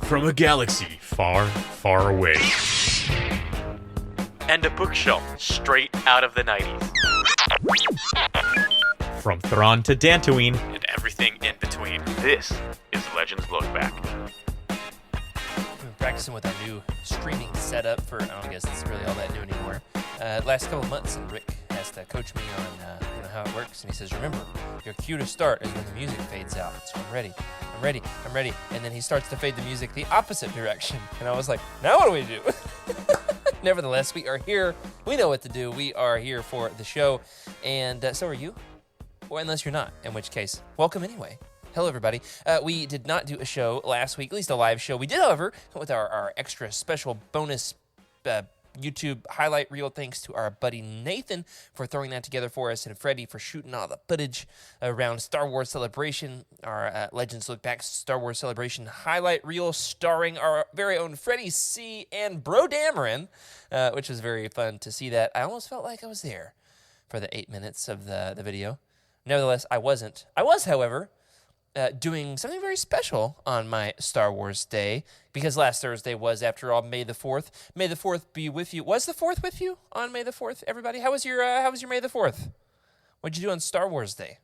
from a galaxy far, far away. And a bookshelf straight out of the 90s. From Thrawn to Dantooine. And everything in between. This is Legends Look Back. We've been practicing with our new streaming setup for, I don't guess it's really all that new anymore. Last couple of months, and Rick has to coach me on how it works. And he says, remember, your cue to start is when the music fades out. So I'm ready. And then he starts to fade the music the opposite direction. And I was like, now what do we do? Nevertheless, we are here. We know what to do. We are here for the show. And so are you. Or unless you're not, in which case, welcome anyway. Hello, everybody. We did not do a show last week, at least a live show. We did, however, with our extra special bonus YouTube highlight reel. Thanks to our buddy Nathan for throwing that together for us, and Freddie for shooting all the footage around Star Wars Celebration, our Legends Look Back Star Wars Celebration highlight reel starring our very own Freddie C. and Bro Dameron, which was very fun to see that. I almost felt like I was there for the 8 minutes of the video. Nevertheless, I wasn't. I was, however, doing something very special on my Star Wars day, because last Thursday was, after all, May the 4th. May the 4th be with you. Was the 4th with you on May the 4th, everybody? How was your May the 4th? What'd you do on Star Wars Day?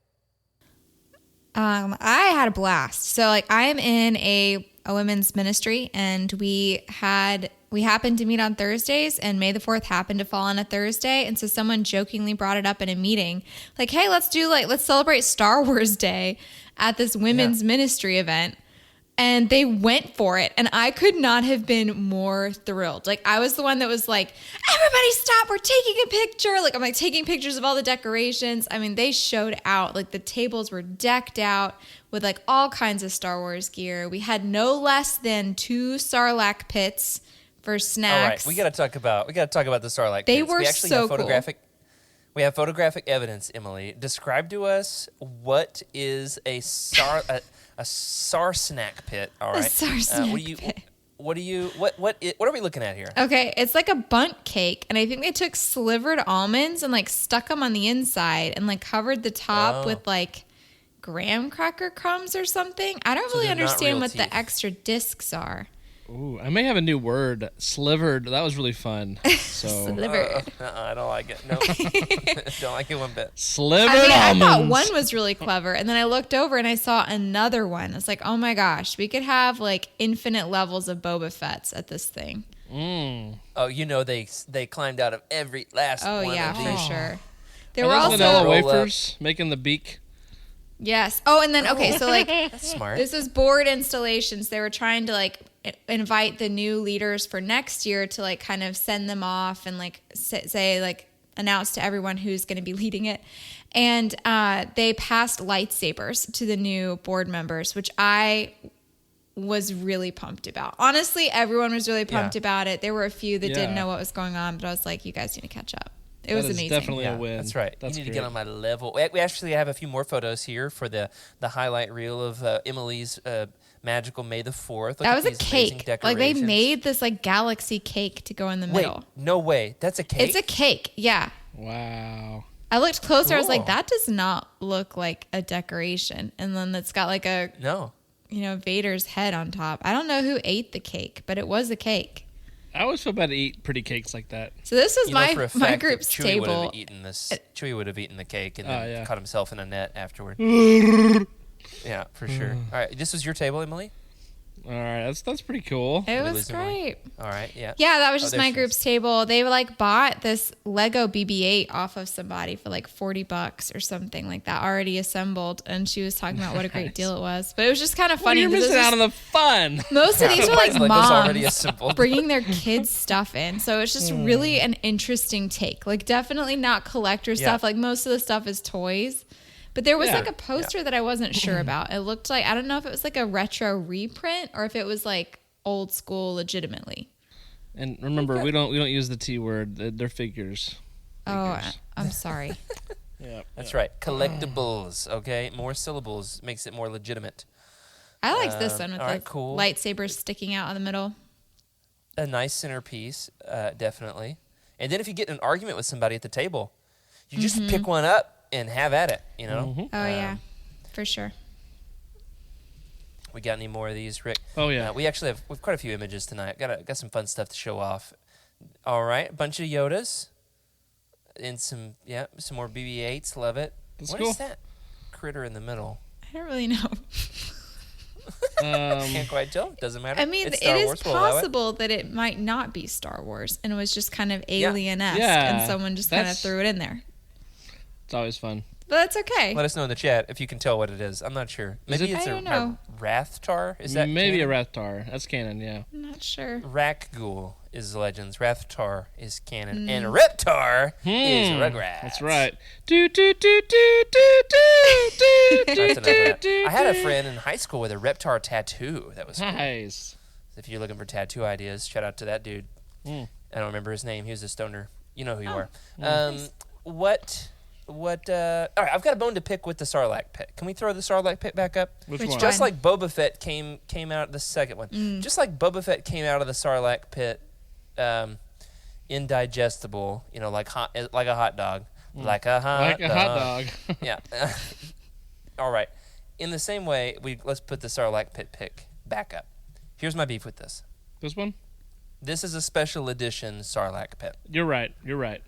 I had a blast. So, I am in a women's ministry, and we happened to meet on Thursdays, and May the 4th happened to fall on a Thursday. And so someone jokingly brought it up in a meeting, hey, let's celebrate Star Wars Day at this women's ministry event. And they went for it. And I could not have been more thrilled. I was the one that was like, everybody stop, we're taking a picture. I'm taking pictures of all the decorations. I mean, they showed out. The tables were decked out with all kinds of Star Wars gear. We had no less than 2 Sarlacc pits for snacks. All right, we got to talk about the Sarlacc pits. They were so cool. We have photographic evidence, Emily. Describe to us what is a Sarsnack pit. All right. A Sarsnack pit. What are we looking at here? Okay, it's like a bundt cake, and I think they took slivered almonds and stuck them on the inside and covered the top with graham cracker crumbs or something. I don't really understand what the extra discs are. Ooh, I may have a new word. Slivered. That was really fun. So. Slivered. I don't like it. No, don't like it one bit. Slivered almonds. I thought one was really clever, and then I looked over and I saw another one. It's oh my gosh, we could have infinite levels of Boba Fett's at this thing. Oh, they climbed out of every last one. Oh yeah, of these. for sure. They Are were those also vanilla wafers making the beak. Yes. Oh, and then so That's smart. This was board installations. They were trying to invite the new leaders for next year to kind of send them off and say announce to everyone who's going to be leading it. And they passed lightsabers to the new board members, which I was really pumped about. Honestly, everyone was really pumped about it. There were a few that didn't know what was going on, but I was like, you guys need to catch up. It was amazing. Definitely a win. That's right. That's you need great. to get on my level. We actually have a few more photos here for the highlight reel of Emily's magical May the 4th. That was a cake. They made this galaxy cake to go in the middle. Wait, no way. That's a cake? It's a cake. Yeah. Wow. I looked closer. Cool. I was like, that does not look like a decoration. And then it's got Vader's head on top. I don't know who ate the cake, but it was a cake. I always feel bad to eat pretty cakes like that. So this was my group's Chewie table. Chewie would have eaten the cake and then caught himself in a net afterward. Yeah, for sure. All right, this was your table, Emily? All right, that's pretty cool. It was great. All right, yeah. Yeah, that was just my group's table. They bought this Lego BB-8 off of somebody for $40 or something like that, already assembled. And she was talking about what a great deal it was. But it was just kind of funny. You're missing out on the fun. Most of these were already moms assembled. bringing their kids' stuff in. So it's just really an interesting take. Definitely not collector stuff. Most of the stuff is toys. But there was a poster that I wasn't sure about. It looked I don't know if it was a retro reprint or if it was old school legitimately. And remember, we don't use the T word. They're figures. Oh, I'm sorry. That's right. Collectibles, okay? More syllables makes it more legitimate. I liked this one with the cool. lightsabers sticking out in the middle. A nice centerpiece, definitely. And then if you get in an argument with somebody at the table, you just pick one up and have at it, Oh, yeah, for sure. We got any more of these, Rick? Oh, yeah. We actually have quite a few images tonight. Got some fun stuff to show off. All right, a bunch of Yodas and some more BB-8s. Love it. That's What cool. is that critter in the middle? I don't really know. Can't quite tell. Doesn't matter. I mean, It's it Star is Wars. We'll allow it. possible that it might not be Star Wars and it was just kind of alien-esque Yeah, and someone just kind of that's- threw it in there. It's always fun. But that's okay. Let us know in the chat if you can tell what it is. I'm not sure. Is Maybe it- it's I a don't know. Rathtar. Is that Maybe canon? a Rathtar. That's canon, yeah. I'm not sure. Rakghoul is Legends. Rathtar is canon. And Reptar is Rugrats. That's right. Do, do, do, do, do, do, do, That's do, enough of that. do, I had a do. friend in high school with a Reptar tattoo. That was cool. Nice. If you're looking for tattoo ideas, shout out to that dude. Mm. I don't remember his name. He was a stoner. You know who you are. Mm. What? All right, I've got a bone to pick with the Sarlacc pit. Can we throw the Sarlacc pit back up? Which Which one? Just one? like Boba Fett came out of the second one. Just like Boba Fett came out of the Sarlacc pit, indigestible. You know, like a hot dog, like a hot Like dog. a hot dog. Yeah. All right. In the same way, let's put the Sarlacc pit pick back up. Here's my beef with this. This one? This is a special edition Sarlacc pit. You're right. You're right.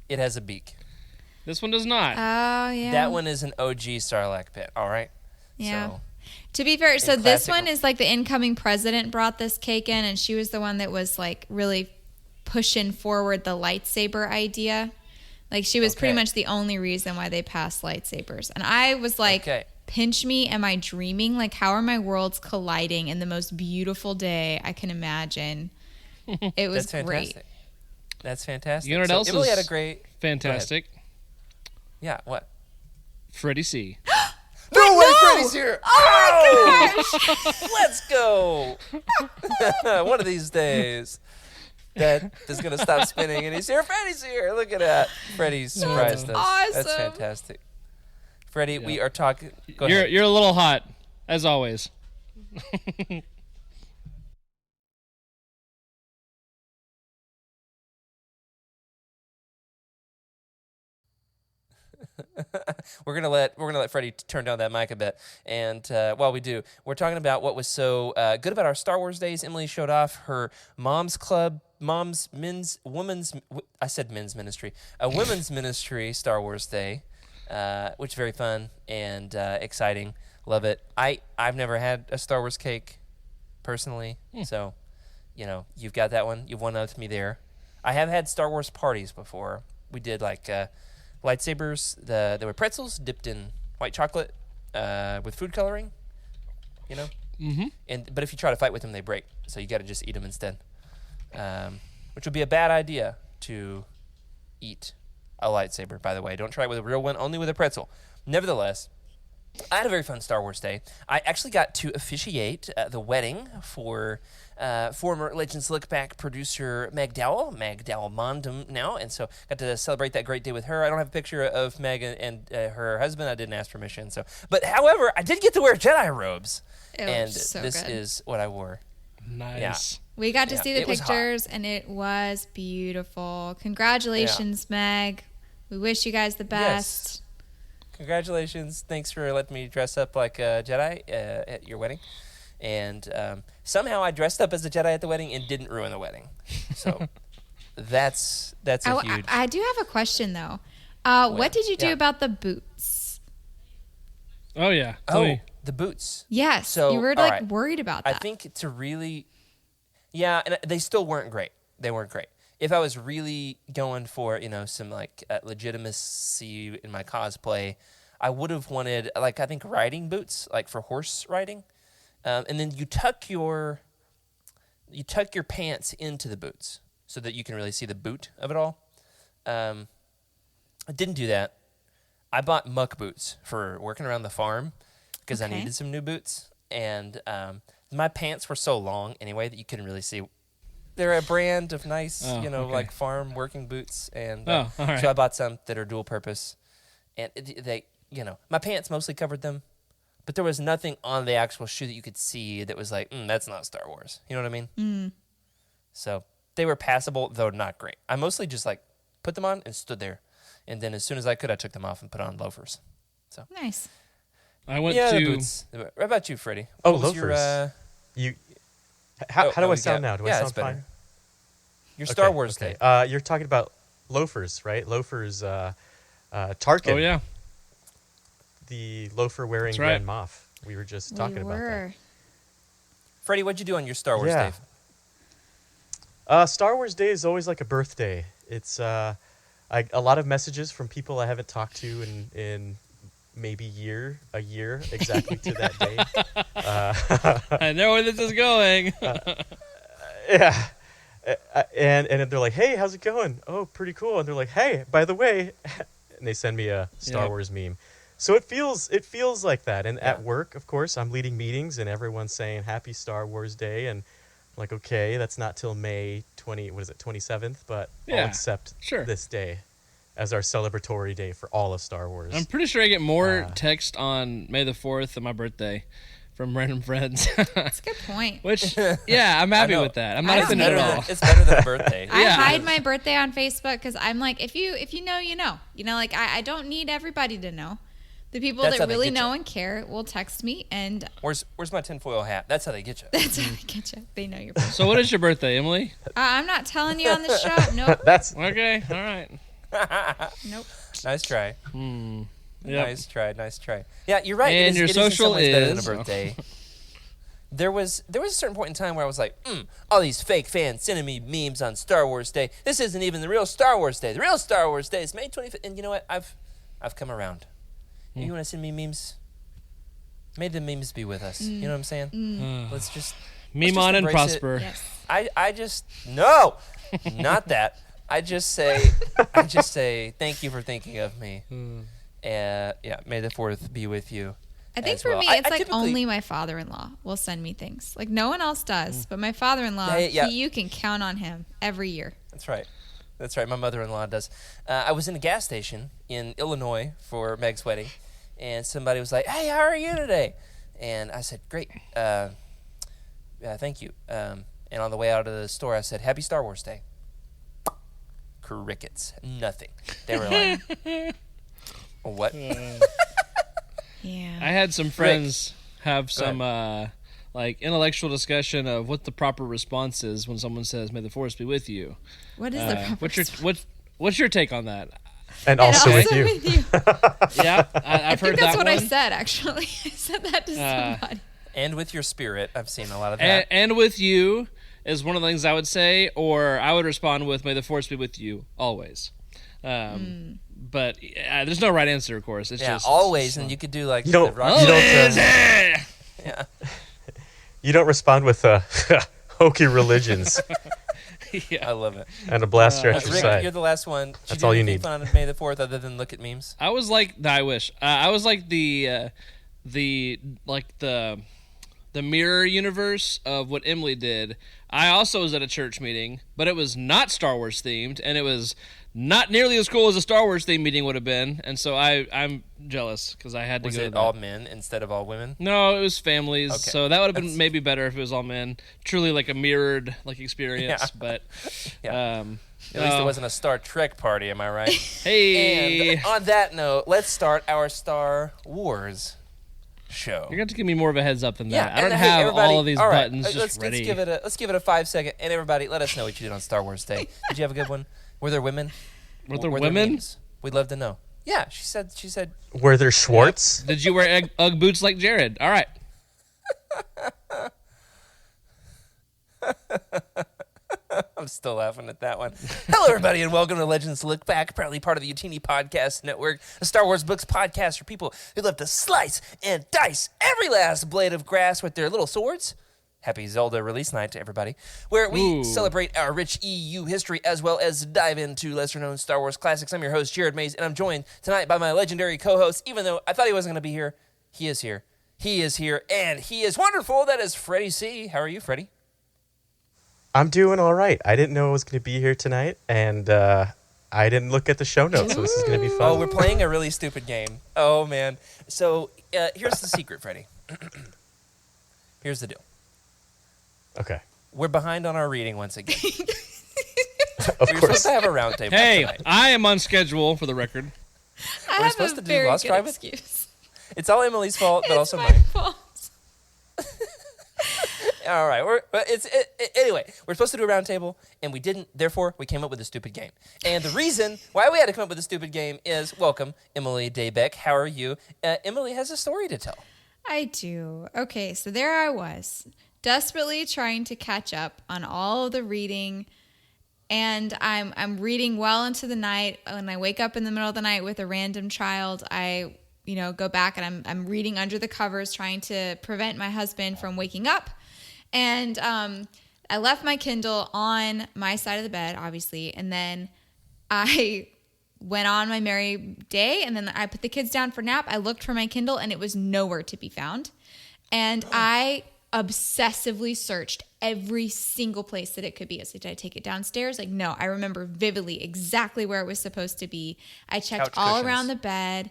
It has a beak. This one does not. Oh, yeah. That one is an OG Sarlacc pit. All right. Yeah. So, To be fair, so this classic- one is like the incoming president brought this cake in, and she was the one that was like really pushing forward the lightsaber idea. Like she was pretty Okay. much the only reason why they passed lightsabers. And I was like, Okay. pinch me, am I dreaming? Like, how are my worlds colliding in the most beautiful day I can imagine? It was that's fantastic. great. That's fantastic. You know what So else Emily is had a great. Fantastic. Yeah. What? Freddie C. No way, no! Freddy's here! Oh my gosh! Let's go! One of these days, that is going to stop spinning, and he's here. Freddy's here! Look at that. Freddy surprised us. That's awesome. fantastic. Freddie, we are talking. Go You're ahead. a little hot, as always. We're gonna let Freddie turn down that mic a bit, and while we do, we're talking about what was so good about our Star Wars days. Emily showed off her mom's club, women's ministry, a women's ministry Star Wars day, which is very fun and exciting. Love it. I've never had a Star Wars cake personally, so you've got that one. You've one up to me there. I have had Star Wars parties before. We did like lightsabers. There were pretzels dipped in white chocolate with food coloring. Mm-hmm. But if you try to fight with them, they break. So you got to just eat them instead. Which would be a bad idea to eat a lightsaber. By the way, don't try it with a real one. Only with a pretzel. Nevertheless, I had a very fun Star Wars day. I actually got to officiate the wedding for former Legends Look Back producer Meg Dowell Mondum now, and so got to celebrate that great day with her. I don't have a picture of Meg and her husband. I didn't ask permission, but however, I did get to wear Jedi robes, It and was so this good. is what I wore. Nice. We got to Yeah, see the it was hot. pictures, and it was beautiful. Congratulations, Meg. We wish you guys the best. Congratulations. Thanks for letting me dress up like a Jedi at your wedding. And somehow I dressed up as a Jedi at the wedding and didn't ruin the wedding. So that's a huge... I do have a question, though. What did you do Yeah. about the boots? Oh, yeah. Tell me. The boots. Yes, So, you were all like right. worried about that. I think to really... Yeah, and they still weren't great. They weren't great. If I was really going for, some like legitimacy in my cosplay, I would have wanted, like, I think riding boots, like for horse riding. And then you tuck your pants into the boots so that you can really see the boot of it all. I didn't do that. I bought muck boots for working around the farm because I Okay. needed some new boots. And my pants were so long anyway that you couldn't really see. They're a brand of nice, Oh, okay. like farm working boots. And Oh, all right. so I bought some that are dual purpose. And they, my pants mostly covered them. But there was nothing on the actual shoe that you could see that was like, that's not Star Wars. You know what I mean? Mm. So they were passable, though not great. I mostly just like put them on and stood there. And then as soon as I could, I took them off and put on loafers. So Nice. I went the to. boots. What about you, Freddie? Oh, What was loafers. How do I sound now? Do I yeah, sound it's better. fine? Your Star Wars okay. day. You're talking about loafers, right? Loafers. Tarkin. Oh yeah. The loafer wearing That's right. Grand Moff. We were just talking about that. Freddie, what'd you do on your Star Wars day? Star Wars Day is always like a birthday. It's a lot of messages from people I haven't talked to in maybe a year exactly to that day. I know where this is going. Yeah. And they're like, hey, how's it going? Oh, pretty cool. And they're like, hey, by the way, and they send me a Star Wars meme. So it feels like that. And at work, of course, I'm leading meetings and everyone's saying Happy Star Wars Day. And I'm like, okay, that's not till May 27th, but I'll accept this day as our celebratory day for all of Star Wars. I'm pretty sure I get more text on May the 4th and my birthday from random friends. That's a good point. Which, I'm happy with that. I'm not offended at all. It's better than a birthday. I hide my birthday on Facebook because I'm like, if you know, you know. You know, like I don't need everybody to know. The people that really know and care will text me and. Where's my tinfoil hat? That's how they get you. That's how they get you. They know your birthday. So what is your birthday, Emily? I'm not telling you on the show. Nope. That's okay. All right. Nope. Nice try. Yep. Nice try. Yeah, you're right. And your social is better than a is birthday. There was a certain point in time where I was like, all these fake fans sending me memes on Star Wars Day. This isn't even the real Star Wars Day. The real Star Wars Day is May 25th. And you know what? I've come around. You want to send me memes? May the memes be with us. You know what I'm saying? Let's just meme on and prosper. Yes. I just no, not that. I just say thank you for thinking of me. May the 4th be with you. I think for me, it's like only my father-in-law will send me things. Like no one else does, but my father-in-law, you can count on him every year. That's right. My mother-in-law does. I was in a gas station in Illinois for Meg's wedding, and somebody was like, "Hey, how are you today?" And I said, "Great. Thank you." And on the way out of the store, I said, "Happy Star Wars Day." Crickets. Nothing. They were like, "What?" Yeah. I had some friends have some like intellectual discussion of what the proper response is when someone says, "May the Force be with you." What is the proper what's your take on that? and also with you. Yeah, I I've heard think that's that what one. I said, actually. I said that to somebody. And with your spirit, I've seen a lot of that. And with you is one of the things I would say, or I would respond with, "May the Force be with you always." But there's no right answer, of course. It's just always, and you could do like You don't. You don't respond with hokey religions Yeah. I love it. and a blaster at your Rick, side. you're the last one. Did That's you do all you anything need. fun on May the 4th other than look at memes? I was like, I wish. I was like the mirror universe of what Emily did. I also was at a church meeting, but it was not Star Wars themed, and it was not nearly as cool as a Star Wars themed meeting would have been. And so I'm jealous because I had to Was go. it all men instead of all women? No, it was families. Okay. So that would have been maybe better if it was all men. Truly like a mirrored experience, Yeah. but Yeah. At least it wasn't a Star Trek party, am I right? Hey, And on that note, let's start our Star Wars show. you're going to give me more of a heads up than that. I and don't hey, have everybody- all of these all right, buttons just ready. Let's give it a 5-second. And everybody, let us know what you did on Star Wars Day. Did you have a good one? Were there women? Were there Were women? memes? We'd love to know. Yeah, she said. Were there Schwartz? Did you wear Ugg boots like Jared? All right. I'm still laughing at that one. Hello, everybody, and welcome to Legends Look Back, proudly part of the YOUTINI Podcast Network, a Star Wars books podcast for people who love to slice and dice every last blade of grass with their little swords. Happy Zelda release night to everybody, where we celebrate our rich EU history as well as dive into lesser-known Star Wars classics. I'm your host, Jared Mays, and I'm joined tonight by my legendary co-host. Even though I thought he wasn't going to be here, he is here. He is here, and he is wonderful. That is Freddie C. How are you, Freddie? I'm doing all right. I didn't know I was going to be here tonight, and I didn't look at the show notes, so this is going to be fun. Oh, we're playing a really stupid game. Oh, man. So here's the secret, Freddie. Here's the deal. Okay. We're behind on our reading once again. Of We were supposed course. to have a round table Hey, tonight. I am on schedule for the record. I have supposed a to do very Lost good Private? excuse. It's all Emily's fault, but It's also my mine. fault. All right. Anyway, we're supposed to do a round table, and we didn't. Therefore, we came up with a stupid game. And the reason why we had to come up with a stupid game is, welcome, Emily Daybeck. How are you? Emily has a story to tell. I do. Okay, so there I was, desperately trying to catch up on all of the reading, and I'm reading well into the night. When I wake up in the middle of the night with a random child, I go back and I'm reading under the covers, trying to prevent my husband from waking up. And I left my Kindle on my side of the bed, obviously, and then I went on my merry day, and then I put the kids down for nap. I looked for my Kindle, and it was nowhere to be found. And I obsessively searched every single place that it could be. So did I take it downstairs? Like, no, I remember vividly exactly where it was supposed to be. I checked all around the bed.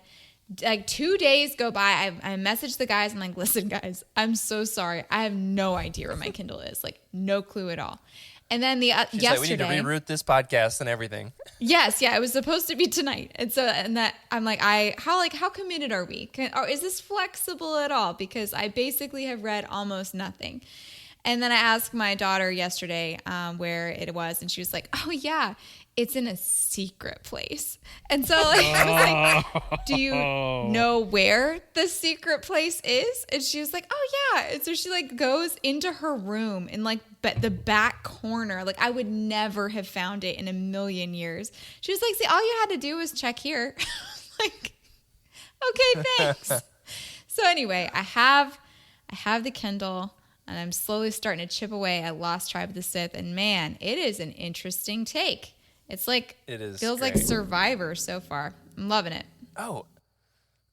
Like 2 days go by. I messaged the guys. I'm like, listen, guys, I'm so sorry. I have no idea where my Kindle is. Like, no clue at all. And then She's yesterday, like, we need to reroute this podcast and everything. Yes, yeah, it was supposed to be tonight, and that I'm like, how committed are we? Is this flexible at all? Because I basically have read almost nothing. And then I asked my daughter yesterday where it was, and she was like, oh yeah, it's in a secret place. And so like, I was like, do you know where the secret place is? And she was like, oh yeah. And so she like goes into her room in like the back corner. Like I would never have found it in a million years. She was like, see, all you had to do was check here. Like, okay, thanks. So anyway, I have the Kindle, and I'm slowly starting to chip away at Lost Tribe of the Sith. And man, it is an interesting take. It's like, it is feels great. like Survivor so far. I'm loving it. Oh,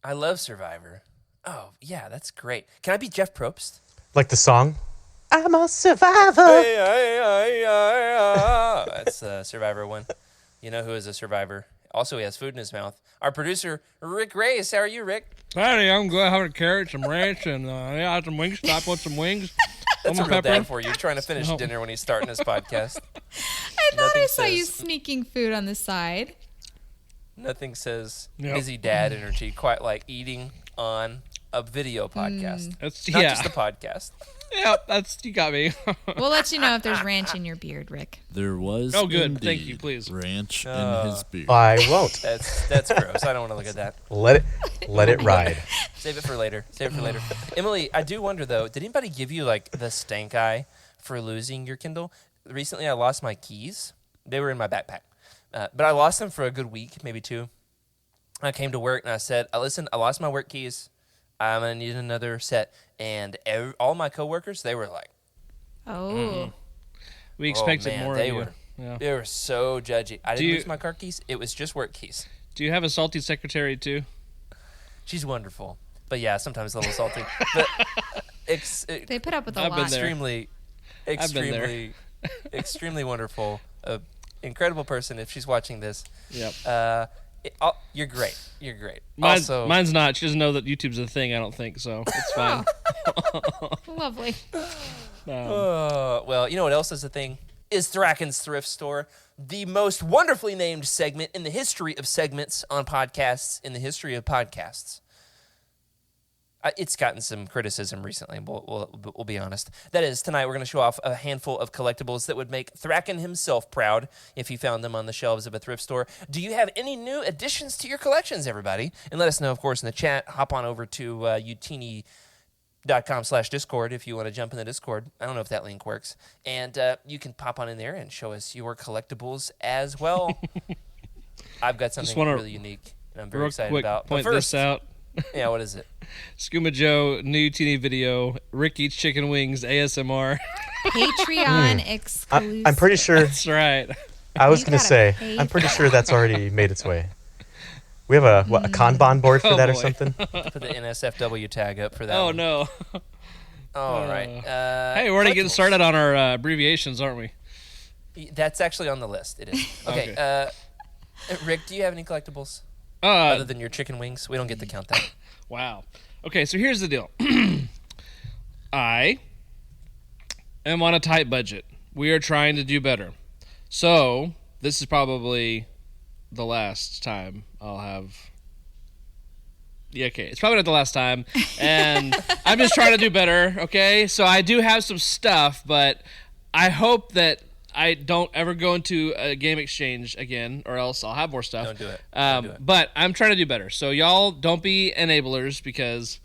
I love Survivor. Oh, yeah, that's great. Can I be Jeff Probst? Like the song? I'm a survivor. That's the Survivor one. You know who is a survivor. Also, he has food in his mouth. Our producer, Rick Reyes. How are you, Rick? Howdy, I'm good. Having a carrot, some ranch, and yeah, some wings. Stop with some wings. That's a Lemon real pepper. dad for you, trying to finish dinner when he's starting his podcast. I thought Nothing I saw you says- sneaking food on the side. Nothing says Yep. busy dad energy quite like eating on a video podcast. That's Not yeah, just a podcast. yeah. That's you got me. We'll let you know if there's ranch in your beard, Rick. There was Oh, good. indeed Thank you, please. ranch in his beard. I won't. That's gross. I don't want to look at that. Let it ride. Save it for later. Emily, I do wonder though, did anybody give you like the stank eye for losing your Kindle? Recently I lost my keys. They were in my backpack. But I lost them for a good week, maybe 2. I came to work and I said, listen, I lost my work keys. I'm going to need another set. And all my coworkers, they were like, Oh. We expected man, more they of you. were. Yeah. They were so judgy. I didn't you- lose my car keys. It was just work keys. Do you have a salty secretary too? She's wonderful. But yeah, sometimes a little salty. But They put up with a I've been lot. there. I've been there. extremely wonderful. Incredible person if she's watching this. Yep. You're great. You're great. Mine's not. She doesn't know that YouTube's a thing. I don't think so. It's fine. Lovely. Well, you know what else is a thing? Is Thracken's Thrift Store, the most wonderfully named segment in the history of segments on podcasts, in the history of podcasts. It's gotten some criticism recently, we'll be honest. That is, tonight we're going to show off a handful of collectibles that would make Thrackan himself proud if he found them on the shelves of a thrift store. Do you have any new additions to your collections, everybody? And let us know, of course, in the chat. Hop on over to youtini.com/Discord if you want to jump in the Discord. I don't know if that link works. And you can pop on in there and show us your collectibles as well. I've got something really unique, and I'm very excited quick, about. Point But first, this out. yeah, what is it? Skooma Joe, new teeny video. Rick eats chicken wings, ASMR. Patreon exclusive. I'm pretty sure. That's right. I was You going to gotta say, pay I'm pretty for sure that's already made its way. We have a Kanban board for Oh, that or boy. something? Put the NSFW tag up for that. Oh one. no. All right. Hey, we're already getting collectibles. started on our abbreviations, aren't we? That's actually on the list. It is. Okay. Rick, do you have any collectibles other than your chicken wings? We don't get to count that. Wow. Okay, so here's the deal. I am on a tight budget. We are trying to do better. So, this is probably the last time I'll have Yeah, okay. It's probably not the last time. And I'm just trying to do better, okay? So I do have some stuff, but I hope that I don't ever go into a game exchange again, or else I'll have more stuff. Don't do it. Don't do it. But I'm trying to do better. So y'all don't be enablers, because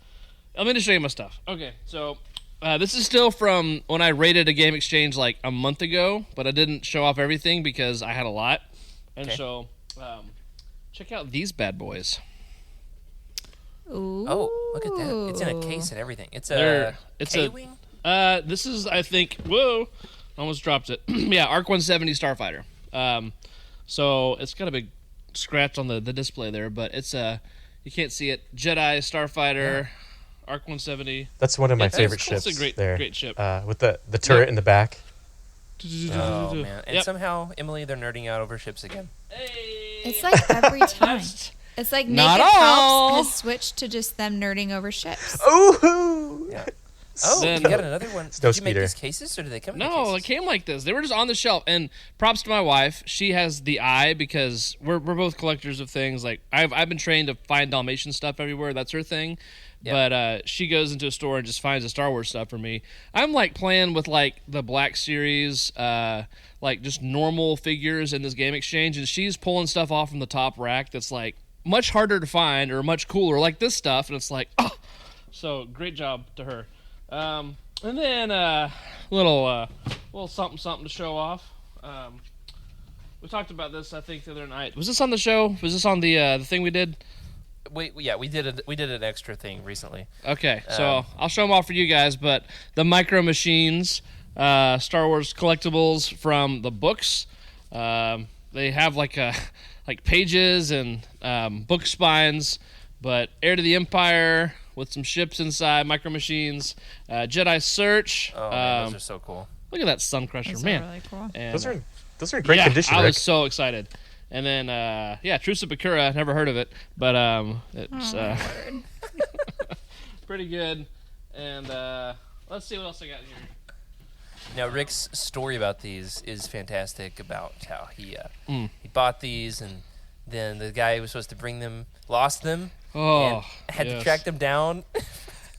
I'm going to show you my stuff. Okay, so this is still from when I rated a game exchange like a month ago, but I didn't show off everything because I had a lot. And so check out these bad boys. Ooh. Oh, look at that. It's in a case and everything. It's It's K-Wing? This is, I think, whoa, almost dropped it. Yeah, Arc 170 Starfighter. So it's got a big scratch on the display there, but it's you can't see it. Jedi Starfighter, Arc 170. That's one of my Yeah, favorite cool. ships. It's a there. great ship. With the turret in the back. Oh, man. And Yep. somehow, Emily, they're nerding out over ships again. It's like every time. It's like Not Naked all. Helps has switched to just them nerding over ships. Ooh! Yeah. Oh, Then- you got another one. Snow Did you make speeder. these cases, or did they come in No, cases? it came like this. They were just on the shelf. And props to my wife. She has the eye, because we're both collectors of things. Like I've been trained to find Dalmatian stuff everywhere. That's her thing. Yeah. But she goes into a store and just finds the Star Wars stuff for me. I'm like playing with like the Black Series, like just normal figures in this game exchange, and she's pulling stuff off from the top rack that's like much harder to find or much cooler, like this stuff. And it's like, oh, so great job to her. And then little something to show off. We talked about this, I think, the other night. Was this on the show? Was this on the thing we did? We did an extra thing recently. Okay, so I'll show them all for you guys. But the Micro Machines, Star Wars collectibles from the books. They have like pages and book spines. But Heir to the Empire with some ships inside, Micro Machines, Jedi Search. Oh, man, those are so cool. Look at that Sun Crusher, Those are man. really cool. And, Those are in great condition, I Rick. was so excited. And then, Truce of Bakura, never heard of it, but it's pretty good. And let's see what else I got here. Now, Rick's story about these is fantastic, about how he bought these, and then the guy who was supposed to bring them lost them and had to track them down.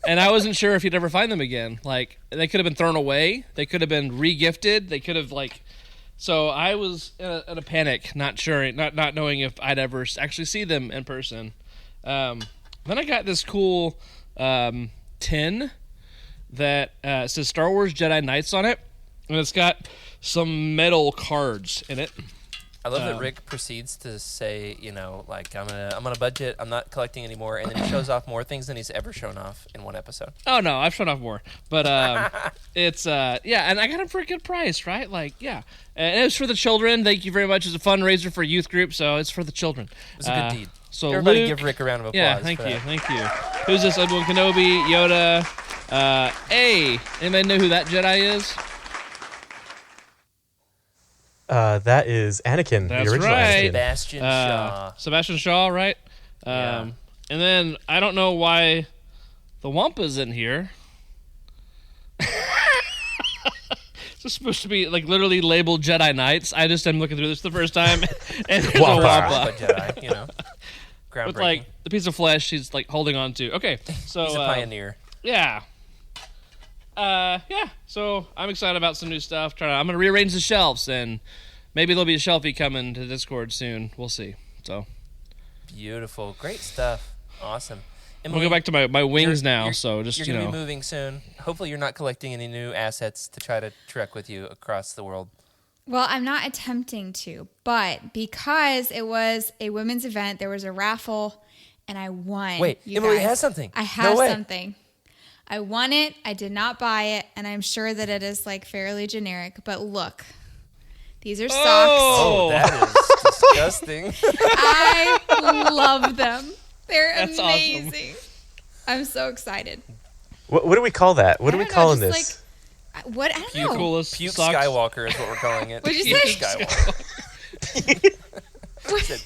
And I wasn't sure if he'd ever find them again. Like, they could have been thrown away. They could have been re-gifted. They could have, like... So I was in a panic, not knowing if I'd ever actually see them in person. Then I got this cool tin that says Star Wars Jedi Knights on it, and it's got some metal cards in it. I love that Rick proceeds to say, like, I'm on a budget, I'm not collecting anymore, and then he shows off more things than he's ever shown off in one episode. Oh no, I've shown off more, but it's and I got them for a good price, right? Like, yeah, and it was for the children. Thank you very much. It's a fundraiser for a youth group, so it's for the children. It was a good deed. So everybody Luke, give Rick a round of applause. yeah, thank for you, that. thank you. Who's this? Obi-Wan Kenobi, Yoda. Anybody know who that Jedi is? That is Anakin, That's the original right. Anakin. Sebastian Shaw. Sebastian Shaw, right? Yeah. And then I don't know why the Wampa's in here. It's supposed to be like literally labeled Jedi Knights. I just am looking through this the first time, and there's a Wampa. Wampa But Jedi, groundbreaking. with like the piece of flesh he's like holding on to. Okay, so He's a pioneer. yeah. So I'm excited about some new stuff. I'm gonna rearrange the shelves, and maybe there'll be a shelfie coming to Discord soon. We'll see. So Beautiful. Great stuff. Awesome. we'll go back to my wings now. You're- So just you're gonna be moving soon. Hopefully, you're not collecting any new assets to try to trek with you across the world. Well, I'm not attempting to, but because it was a women's event, there was a raffle, and I won. Wait, you Emily guys. has something. I No have way. something. I won it. I did not buy it, and I'm sure that it is like fairly generic. But look, these are socks. Oh, that is disgusting. I love them. They're That's awesome. amazing. I'm so excited. What do we call that? What I are we don't know, calling just this? What? I don't know. coolest Puke socks. Skywalker is what we're calling it. What'd you Puke say? Skywalker. I said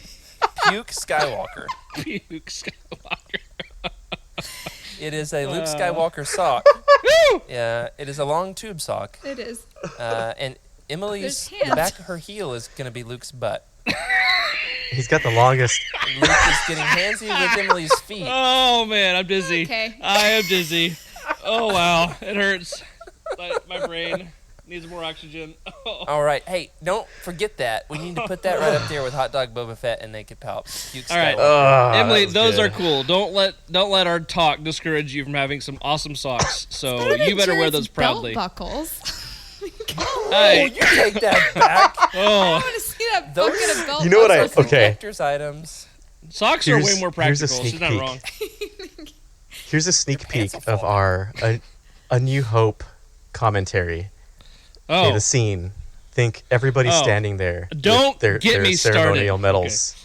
Puke Skywalker. Puke Skywalker. It is a Luke Skywalker sock. Yeah, it is a long tube sock. It is. And Emily's, There's hands. the back of her heel is going to be Luke's butt. He's got the longest. Luke is getting handsy with Emily's feet. Oh man, I'm dizzy. Okay. I am dizzy. Oh wow, it hurts. My brain needs more oxygen. Oh. All right. Hey, don't forget that. We need to put that right up there with Hot Dog Boba Fett and Naked Palps. All right. Emily, those are cool. Don't let our talk discourage you from having some awesome socks. So you better wear those proudly. Belt buckles. Oh, you take that back. I Oh, want to see that bucket of belt You know what buckles. okay. Collector's items. socks are way Here's- more here's a practical. sneak She's not peek. wrong. Here's a sneak peek pants will of fall our a New Hope commentary. Okay, Oh, the scene. Think everybody's Oh. standing there. Don't with their, get their me ceremonial started. medals.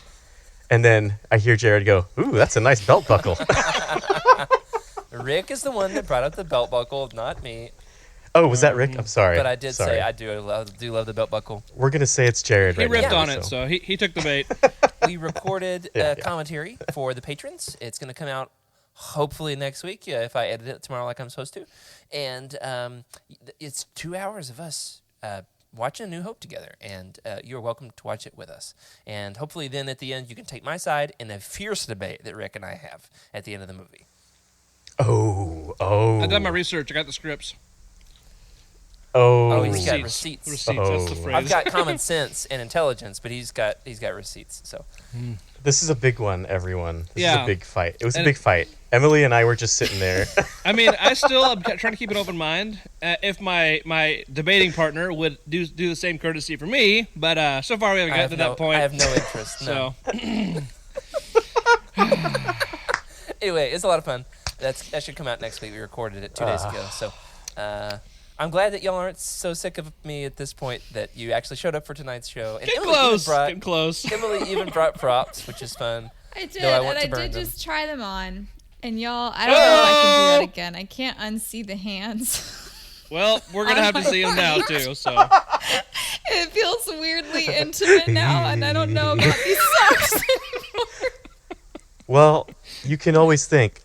And then I hear Jared go, "Ooh, that's a nice belt buckle." Rick is the one that brought up the belt buckle, not me. Oh, was that Rick? I'm sorry. But I did Sorry. say I do love the belt buckle. We're gonna say it's Jared he right ripped now. on it, so he took the bait. We recorded a commentary for the patrons. It's going to come out hopefully next week if I edit it tomorrow like I'm supposed to. And it's 2 hours of us watching New Hope together, and you're welcome to watch it with us. And hopefully then at the end you can take my side in a fierce debate that Rick and I have at the end of the movie. Oh. I done my research. I got the scripts. Oh, he's got Receipts. receipts. That's the Oh. phrase. I've got common sense and intelligence, but he's got receipts. So This is a big one, everyone. This is Yeah. a big fight. It was a And- big fight. Emily and I were just sitting there. I mean, I still am trying to keep an open mind. If my debating partner would do the same courtesy for me, but so far we haven't gotten to that point. I have no interest. No. So Anyway, it's a lot of fun. That should come out next week. We recorded it 2 days ago. So I'm glad that y'all aren't so sick of me at this point that you actually showed up for tonight's show. And get Emily close. Even brought, Get close. Emily even brought props, which is fun. I did, No, I and want I to burn did them. just try them on. And y'all, I don't know if I can do that again. I can't unsee the hands. Well, we're gonna have to see him now too. So It feels weirdly intimate now, and I don't know about these socks anymore. Well, you can always think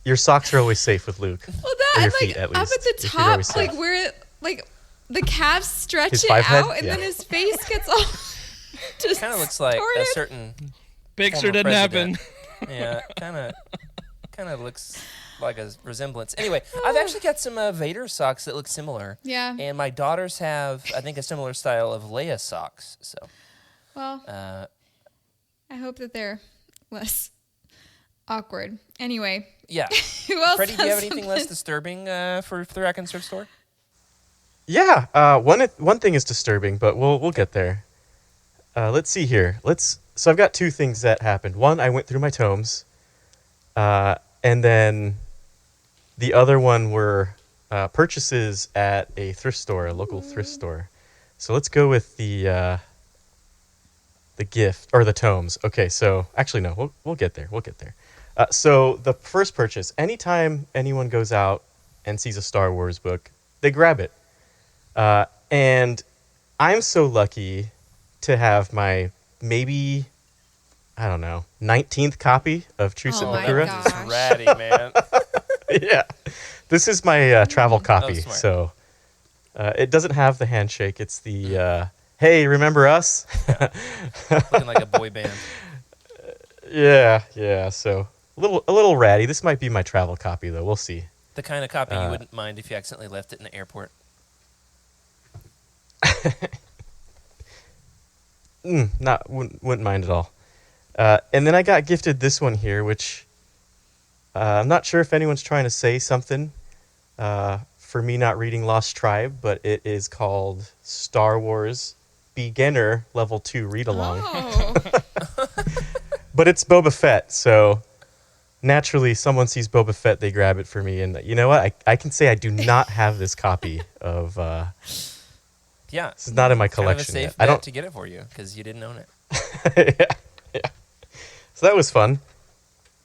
your socks are always safe with Luke. Well, Or that your and, feet, like at up least, at the if you're top, always like safe. where like the calves stretch His it five head? out, and Yeah. then his face gets all just Kind of looks like a distorted. certain Pixar former didn't happen. president. Yeah, kind of looks like a resemblance. Anyway, I've actually got some Vader socks that look similar. Yeah. And my daughters have, I think, a similar style of Leia socks. So, Well, I hope that they're less awkward. Anyway, yeah. who else? Freddie, do you has have anything less something? disturbing for the Rack and Surf store? Yeah, one thing is disturbing, but we'll get there. Let's see here. So I've got two things that happened. One, I went through my tomes, and then the other one were purchases at a thrift store, a local thrift store. So let's go with the gift or the tomes. Okay, so actually no, we'll get there. We'll get there. So the first purchase, anytime anyone goes out and sees a Star Wars book, they grab it. And I'm so lucky to have my maybe, I don't know, 19th copy of Truce Oh at my Bakura. gosh. It's ratty, man. Yeah. This is my travel copy. smart. So it doesn't have the handshake. It's the, hey, remember us? Looking like a boy band. Yeah. So a little ratty. This might be my travel copy, though. We'll see. The kind of copy you wouldn't mind if you accidentally left it in the airport. Wouldn't mind at all. And then I got gifted this one here, which I'm not sure if anyone's trying to say something for me not reading Lost Tribe, but it is called Star Wars Beginner Level 2 Read Along. Oh, But it's Boba Fett, so naturally someone sees Boba Fett, they grab it for me. And you know what? I can say I do not have this copy of... Yeah. this is not in my Kind of a collection safe yet. bet I don't... to get it for you because you didn't own it. yeah. So that was fun.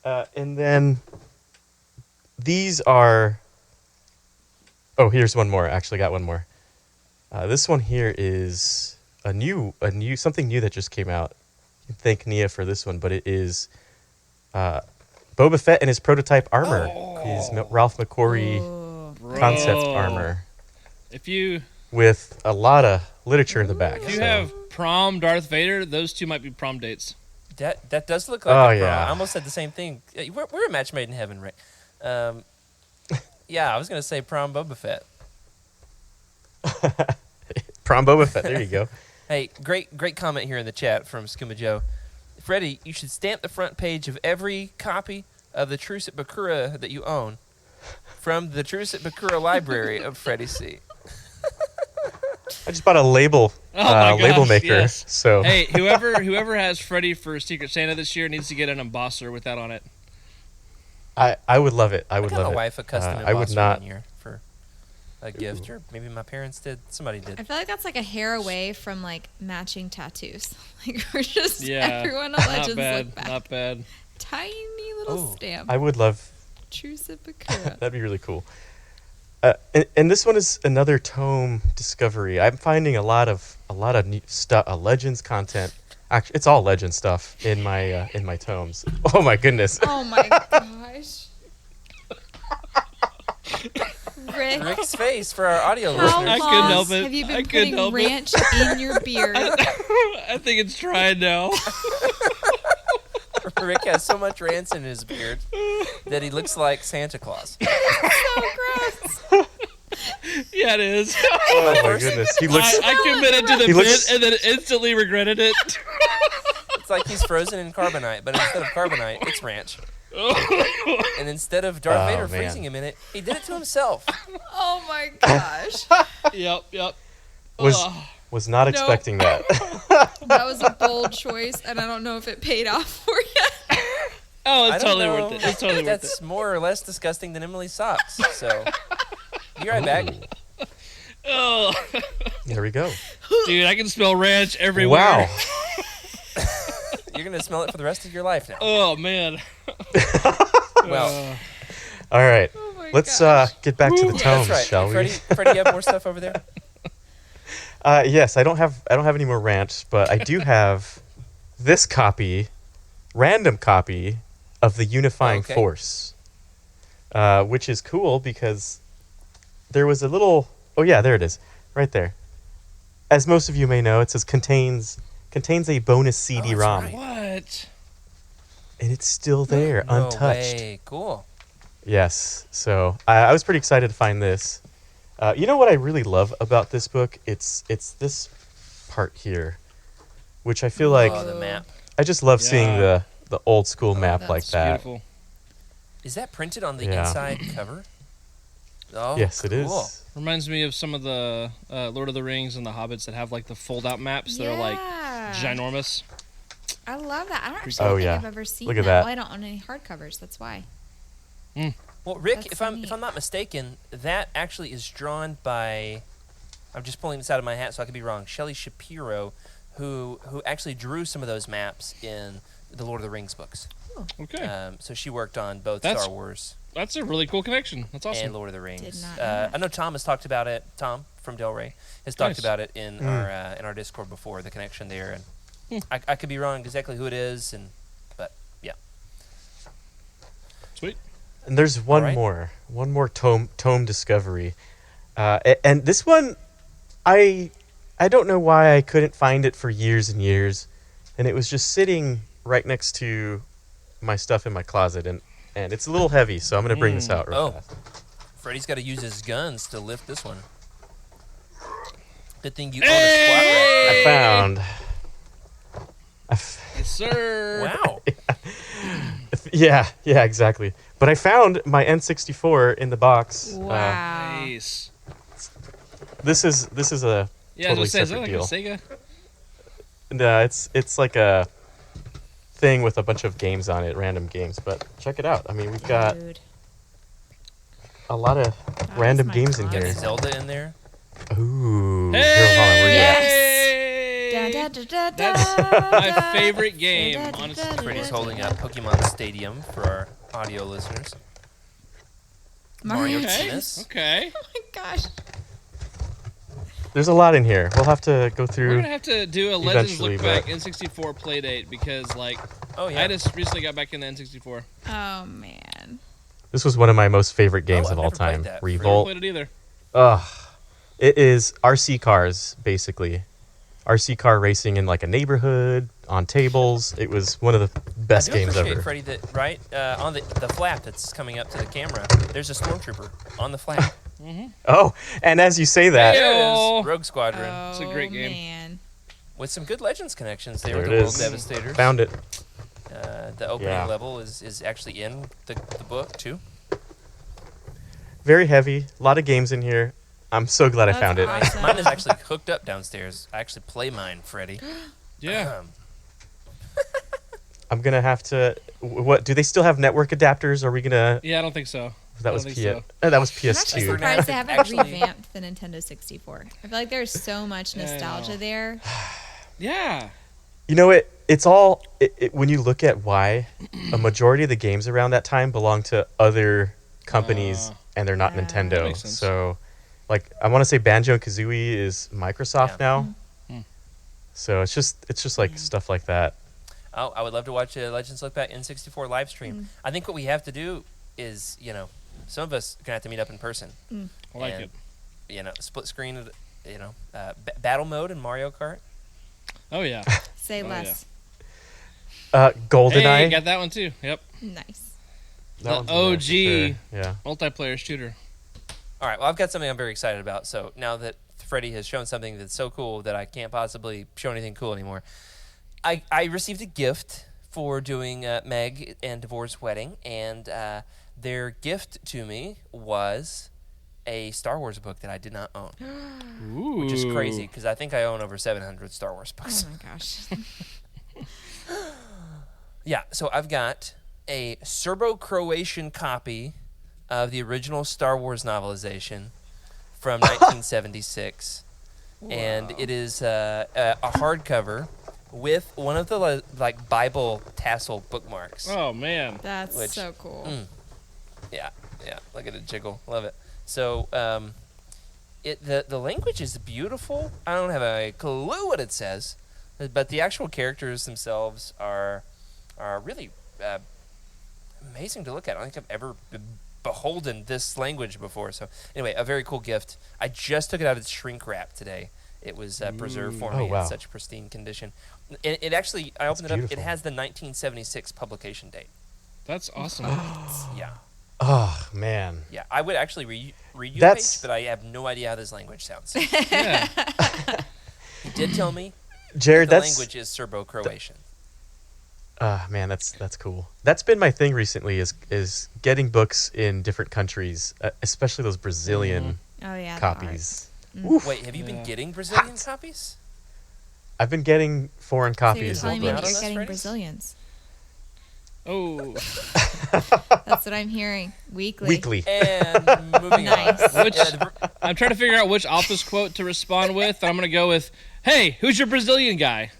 And then these are... Oh, here's one more. Actually got one more. This one here is something new that just came out. You can thank Nia for this one, but it is Boba Fett and his prototype armor. His Ralph McQuarrie concept Bro. armor If you with a lot of literature in the back. if you so- have prom Darth Vader, those two might be prom dates. That does look like Oh, a prom. yeah. I almost said the same thing. We're a match made in heaven, Rick. Yeah, I was gonna say prom Boba Fett. Prom Boba Fett. There you go. Hey, great comment here in the chat from Skuma Joe. Freddie, you should stamp the front page of every copy of the Truce at Bakura that you own from the Truce at Bakura library of Freddie C. I just bought a label my label gosh, maker. yes. So Hey, whoever has Freddy for Secret Santa this year needs to get an embosser with that on it. I would love it. I would got love my it. wife a custom I would embosser not. one year for a gift, or maybe my parents did. Somebody I did. feel like that's like a hair away from like matching tattoos. Like we're just Yeah, everyone on not Legends bad, look back. not bad. Tiny little Oh. stamp. I would love. Truce at Bakura. That'd be really cool. And this one is another tome discovery. I'm finding a lot of new stuff, Legends content. Actually, it's all Legend stuff in my tomes. Oh my goodness! Oh my gosh. Rick, Rick's face for our audio how listeners. I couldn't long help it. have you I been couldn't putting help it. ranch in your beard? I think it's trying now. Rick has so much ranch in his beard that he looks like Santa Claus. So gross. Yeah, it is. Oh my goodness! He looks. I committed to the He bit looks- and then instantly regretted it. It's like he's frozen in carbonite, but instead of carbonite, it's ranch. And instead of Darth Oh, Vader man. freezing him in it, he did it to himself. Oh my gosh. Yep. Was not expecting that. That was a bold choice, and I don't know if it paid off for you. Oh, I it's don't totally know worth it. It's totally if worth it. that's more or less disgusting than Emily's socks. So, be right back. Oh, There we go. dude, I can smell ranch everywhere. Wow. You're gonna smell it for the rest of your life now. Oh man. Well, All right. Oh my Let's gosh. get back to the yeah, tomes, that's right. shall we? Freddie, you have more stuff over there? Yes, I don't have any more rants, but I do have this copy, random copy of the Unifying Okay. Force, which is cool because there was a little. Oh yeah, there it is, right there. As most of you may know, it says contains a bonus CD-ROM, right. What? and it's still there, No untouched. way. Cool. Yes, so I was pretty excited to find this. You know what I really love about this book? It's this part here, which I feel like Oh, the map. I just love seeing Yeah. the old school map that's like that. Beautiful. Is that printed on the Yeah. inside cover? Oh, Yes, it cool. is. Reminds me of some of the Lord of the Rings and the Hobbits that have like the fold-out maps that are like ginormous. I love that. I don't actually Oh, think yeah. I've ever seen Look at that. that. Well, I don't own any hardcovers. That's why. Well, Rick, That's if so I'm neat. not mistaken, that actually is drawn by. I'm just pulling this out of my hat, so I could be wrong. Shelley Shapiro, who actually drew some of those maps in the Lord of the Rings books. Okay. So she worked on both That's Star Wars That's a really cool connection. That's awesome. and Lord of the Rings. not know that. I know Tom has talked about it. Tom from Del Rey has talked Nice. about it in our Discord before, the connection there. And I could be wrong exactly who it is, but yeah. Sweet. And there's one Alright. more tome discovery, and this one, I don't know why I couldn't find it for years and years, and it was just sitting right next to my stuff in my closet, and it's a little heavy, so I'm gonna bring this out real Oh. fast. Freddie's got to use his guns to lift this one. Good thing you own a squat rack. I found. Yes, sir. Wow. Yeah, exactly. But I found my N64 in the box. Wow. Nice. This is a Yeah, totally I was gonna say, is that separate like deal. a Sega? No, it's like a thing with a bunch of games on it, random games. But check it out. I mean, we've got Dude. a lot of random my games in Got here. closet. Zelda in there. Ooh. Hey! Here, hold on, where you at? Yay! Da, da, da, da, That's da, my da. favorite game, Da, da, honestly. da, da, Freddie's da, holding da. up Pokemon Stadium for our audio listeners. Mario Mario Okay. Tennis. Okay. Oh my gosh. There's a lot in here. We'll have to go We're through. gonna have to do a Legends Eventually, Look Back but- N64 playdate because, like, Oh yeah. I just recently got back in the N64. Oh man. This was one of my most favorite games I've of all never played time. that. Never Revolt. played it either. Ugh. It is RC cars, basically. RC car racing in like a neighborhood, on tables. It was one of the best I do games appreciate, ever. Freddie, that right on the flap that's coming up to the camera, there's a stormtrooper on the flap. Oh, and as you say that, Hey. There Heyo. is Rogue Squadron It's a great game. Man. with some good Legends connections there there with it the World is. Devastators. Found it. The opening Yeah. level is actually in the book too. Very heavy. A lot of games in here. I'm so glad I That's found it. awesome. Mine is actually hooked up downstairs. I actually play mine, Freddie. Yeah. I'm gonna have to. What do they still have network adapters? Are we gonna? Yeah, I don't think so. That I was don't P. think so. That was I'm actually PS2. surprised they haven't Actually- revamped the Nintendo 64. I feel like there's so much Yeah, I nostalgia know. there. Yeah. You know it's all when you look at why a majority of the games around that time belong to other companies and they're not Yeah. That Nintendo. makes sense. So, like, I want to say Banjo-Kazooie is Microsoft Yeah. now. So it's just like stuff like that. Oh, I would love to watch a Legends Look Back N64 live stream. I think what we have to do is, some of us are gonna have to meet up in person. I like And, it. Split screen, battle mode in Mario Kart. Oh, yeah. Say Oh, less. GoldenEye. Hey, got that one too. Yep. Nice. That the one's in there for OG. sure. Yeah. Multiplayer shooter. All right, well, I've got something I'm very excited about. So now that Freddie has shown something that's so cool that I can't possibly show anything cool anymore, I received a gift for doing Meg and Devor's wedding, and their gift to me was a Star Wars book that I did not own, Ooh. which is crazy because I think I own over 700 Star Wars books. Oh my gosh. Yeah, so I've got a Serbo-Croatian copy of the original Star Wars novelization from 1976. And it is a hardcover with one of the Bible tassel bookmarks. Oh, man. That's Which- so cool. Yeah, look at it jiggle. Love it. So the language is beautiful. I don't have a clue what it says, but the actual characters themselves are really amazing to look at. I don't think I've ever beholden this language before. So anyway, a very cool gift. I just took it out of its shrink wrap today. It was preserved for Oh, me wow. in such pristine condition. It actually, I opened it up. It beautiful. has the 1976 publication date. That's awesome. Yeah. Oh man. Yeah, I would actually read you That's- a page, but I have no idea how this language sounds. Yeah. He did tell me Jared, the that's language is Serbo-Croatian. man, that's cool. That's been my thing recently is getting books in different countries, especially those Brazilian Oh yeah. the copies. Wait, have you been Yeah. getting Brazilian copies? I've been getting foreign art. So you're copies telling of me Out that on you're us, getting Freddie? Brazilians. Oh. That's what I'm hearing weekly. weekly. And moving Nice. on. Which Yeah, I'm trying to figure out which office quote to respond with. I'm gonna go with, "Hey, who's your Brazilian guy?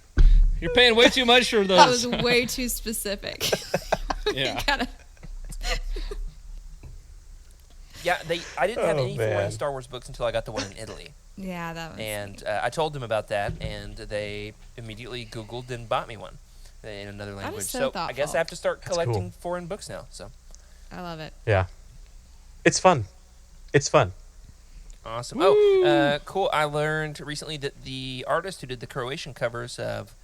You're paying way too much for That was those." way too specific. Yeah. Gotta- I didn't have Oh, any foreign man. Star Wars books until I got the one in Italy. yeah, that was. And I told them about that, and they immediately Googled and bought me one in another That is language. so I guess thoughtful. I have to start That's collecting cool. foreign books now. So I love it. Yeah. It's fun. It's fun. awesome. Woo. Oh, cool. I learned recently that the artist who did the Croatian covers of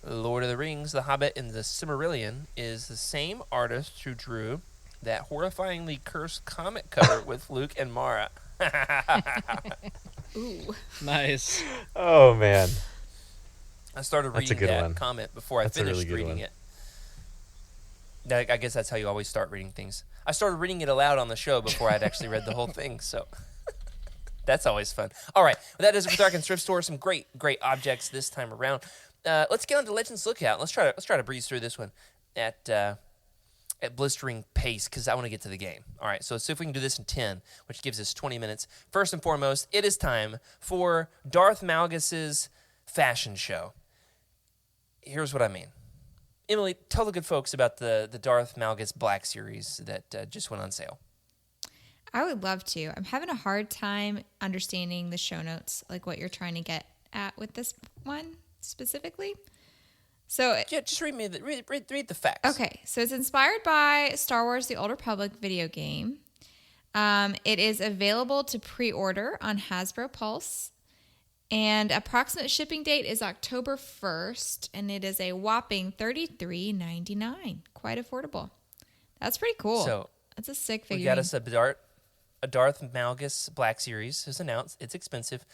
Lord of the Rings, The Hobbit, and The Silmarillion is the same artist who drew that horrifyingly cursed comic cover with Luke and Mara. Ooh. Nice. Oh man. I started That's a reading good that one. comment before I That's a finished really good reading one. it. I guess that's how you always start reading things. I started reading it aloud on the show before I'd actually read the whole thing, so that's always fun. All right, well, that is it for Dark and Thrift Store. Some great objects this time around. Let's get on to Legends Lookout. Let's try to breeze through this one at blistering pace because I want to get to the game. All right, so let's see if we can do this in 10, which gives us 20 minutes. First and foremost, it is time for Darth Malgus's fashion show. Here's what I mean. Emily, tell the good folks about the Darth Malgus Black Series that just went on sale. I would love to. I'm having a hard time understanding the show notes, like what you're trying to get at with this one specifically. So, Yeah, just read the facts. okay, so it's inspired by Star Wars: The Old Republic video game. It is available to pre-order on Hasbro Pulse. And approximate shipping date is October 1st, and it is a whopping $33.99. Quite affordable. That's pretty cool. So that's a sick we figurine. got us a Darth Malgus Black Series is announced. It's expensive.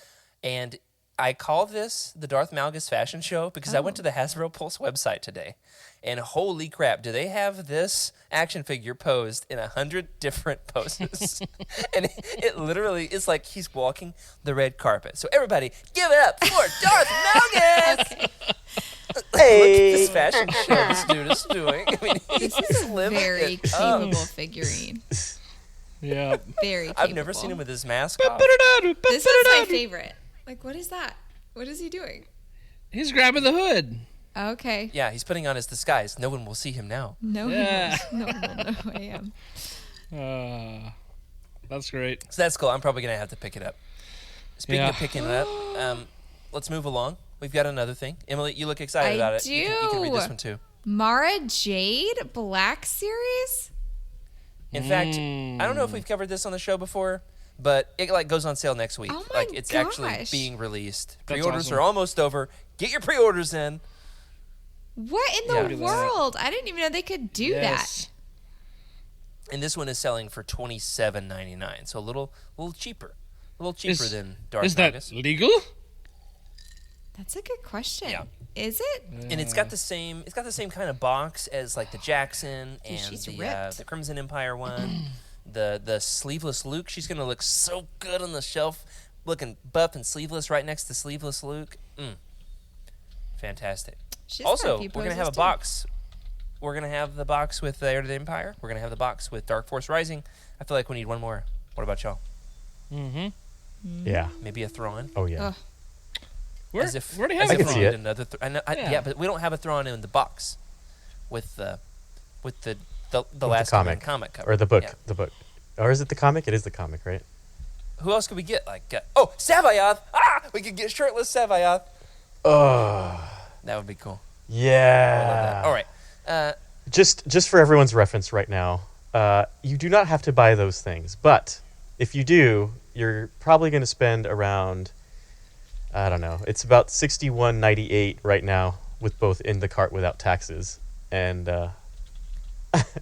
And I call this the Darth Malgus fashion show because I went to the Hasbro Pulse website today. And holy crap, do they have this action figure posed in 100 different poses? And it literally is like he's walking the red carpet. So everybody, give it up for Darth Malgus! Hey. Look at this fashion show this dude is doing. I mean, This is a very capable figurine. Yeah. Very capable. I've never seen him with his mask off. This is my favorite. Like, what is that? What is he doing? He's grabbing the hood. Okay. Yeah, he's putting on his disguise. No one will see him now. No, Yeah. no one will know who I am. That's great. So that's cool. I'm probably going to have to pick it up. Speaking Yeah. of picking it up, let's move along. We've got another thing. Emily, you look excited about it. You can read this one too. Mara Jade Black Series? In fact, I don't know if we've covered this on the show before, but it like goes on sale next week. Oh my like it's actually gosh. being released. That's Pre-orders awesome. are almost over. Get your pre-orders in. What in Yeah. the Look at that. world? I didn't even know they could do Yes. And this one is selling for $27.99, so a little cheaper. A little cheaper than Darth Is that Malgus. legal? that. That's a good question. Yeah. Is it? And it's got the same kind of box as like the Jackson and she's the ripped. Crimson Empire one. the sleeveless Luke, she's gonna look so good on the shelf, looking buff and sleeveless right next to sleeveless Luke. Fantastic. She's got a Also, few we're gonna have a poses, too. box. We're gonna have the box with the Heir to the Empire. We're gonna have the box with Dark Force Rising. I feel like we need one more. What about y'all? Yeah. Maybe a Thrawn. Oh yeah. Ugh. We're, As if we already as have I if can we see need it. another. Yeah. Yeah, but we don't have a Thrawn in the box with the last comic. comic cover Or the book. Yeah. The book. Or is it the comic? It is the comic, right? Who else could we get? Like, Savayoth! We could get shirtless Savayoth. Oh. That would be cool. I love Yeah. that. All right. Just for everyone's reference right now, you do not have to buy those things, but if you do, you're probably going to spend around, I don't know, it's about $61.98 right now with both in the cart without taxes, and it's a I'm pretty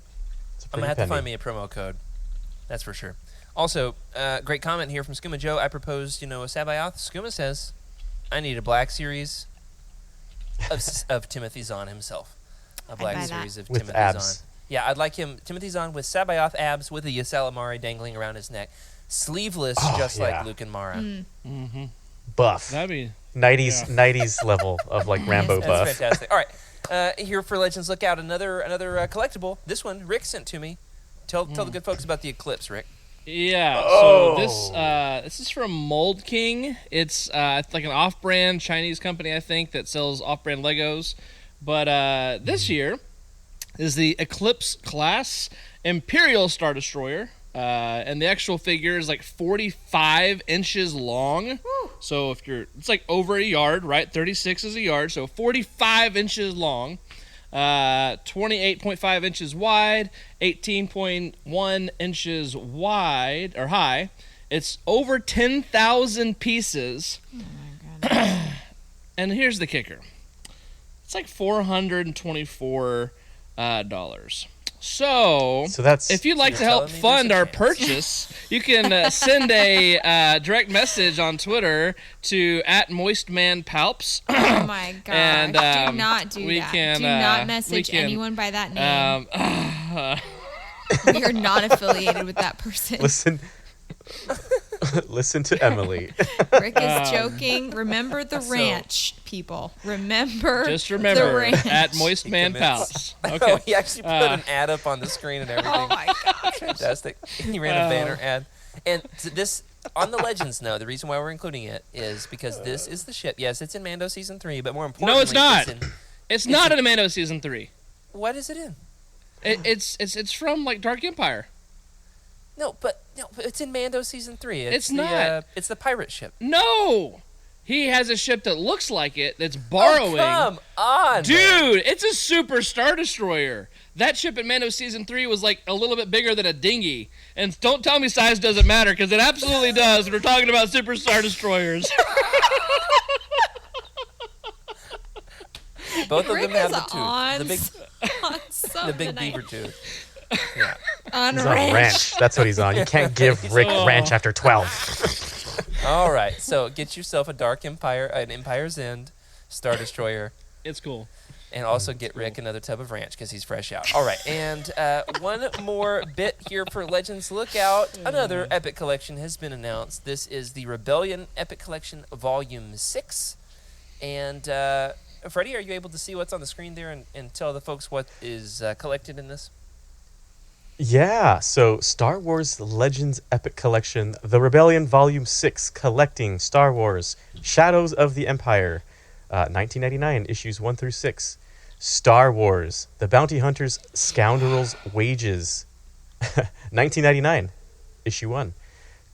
gonna have to penny. find me a promo code. That's for sure. Also, great comment here from Skooma Joe. I proposed, a Savayoth. Skooma says, I need a Black Series of Timothy Zahn himself. A Black buy that. Series of With Timothy abs. Zahn. Yeah, I'd like Timothy Zahn with Savayoth abs with a Ysalamari dangling around his neck. Sleeveless, just yeah. like Luke and Mara. Buff. That'd be 90s level of like Rambo That's buff. fantastic. All right, here for Legends Lookout, another collectible. This one Rick sent to me. Tell the good folks about the Eclipse, Rick. Yeah. Oh. So this is from Mold King. It's like an off-brand Chinese company, I think, that sells off-brand Legos. But this year is the Eclipse class Imperial Star Destroyer. And the actual figure is like 45 inches long. So it's like over a yard, right? 36 is a yard, so 45 inches long. 28.5 inches wide, 18.1 inches wide or high. It's over 10,000 pieces. Oh my goodness. And here's the kicker. It's like $424. So that's if you'd like you're to help telling me fund there's a our chance. purchase, you can send a direct message on Twitter to @MoistManPalps. Oh my god. And, do not do we that. can, do not we message can, anyone by that name. Um, We are not affiliated with that person. listen to Emily. Rick is joking. Remember the ranch, people. Remember just the remember ranch. @MoistManPalps. Oh, Okay. he actually put an ad up on the screen and everything. Oh my gosh. Fantastic. He ran a banner ad. And this, on the Legends note, the reason why we're including it is because this is the ship. Yes, it's in Mando Season 3, but more importantly... No, it's not. in- It's not in Mando Season 3. what is it in? It's from like Dark Empire. No, but it's in Mando Season 3. It's the, not. it's the pirate ship. No, he has a ship that looks like it. That's borrowing. Oh, come on, man. Dude, it's a super Star Destroyer. that ship in Mando Season 3 was like a little bit bigger than a dinghy. And don't tell me size doesn't matter, because it absolutely does. We're talking about Super Star Destroyers. Both of them have the on, tooth. The big beaver tooth. Yeah. On He's on ranch. That's what he's on. You can't give Rick ranch after 12. All right, so get yourself a Dark Empire, an Empire's End Star Destroyer. It's cool. And also get Rick another tub of ranch because he's fresh out. All right, and one more bit here for Legends Lookout. Another Epic Collection has been announced. This is the Rebellion Epic Collection Volume 6. And Freddie, are you able to see what's on the screen there and tell the folks what is collected in this? Yeah, so Star Wars Legends Epic Collection, The Rebellion Volume 6, collecting Star Wars Shadows of the Empire, 1999, issues 1 through 6. Star Wars, The Bounty Hunter's Scoundrel's Wages, 1999, issue 1.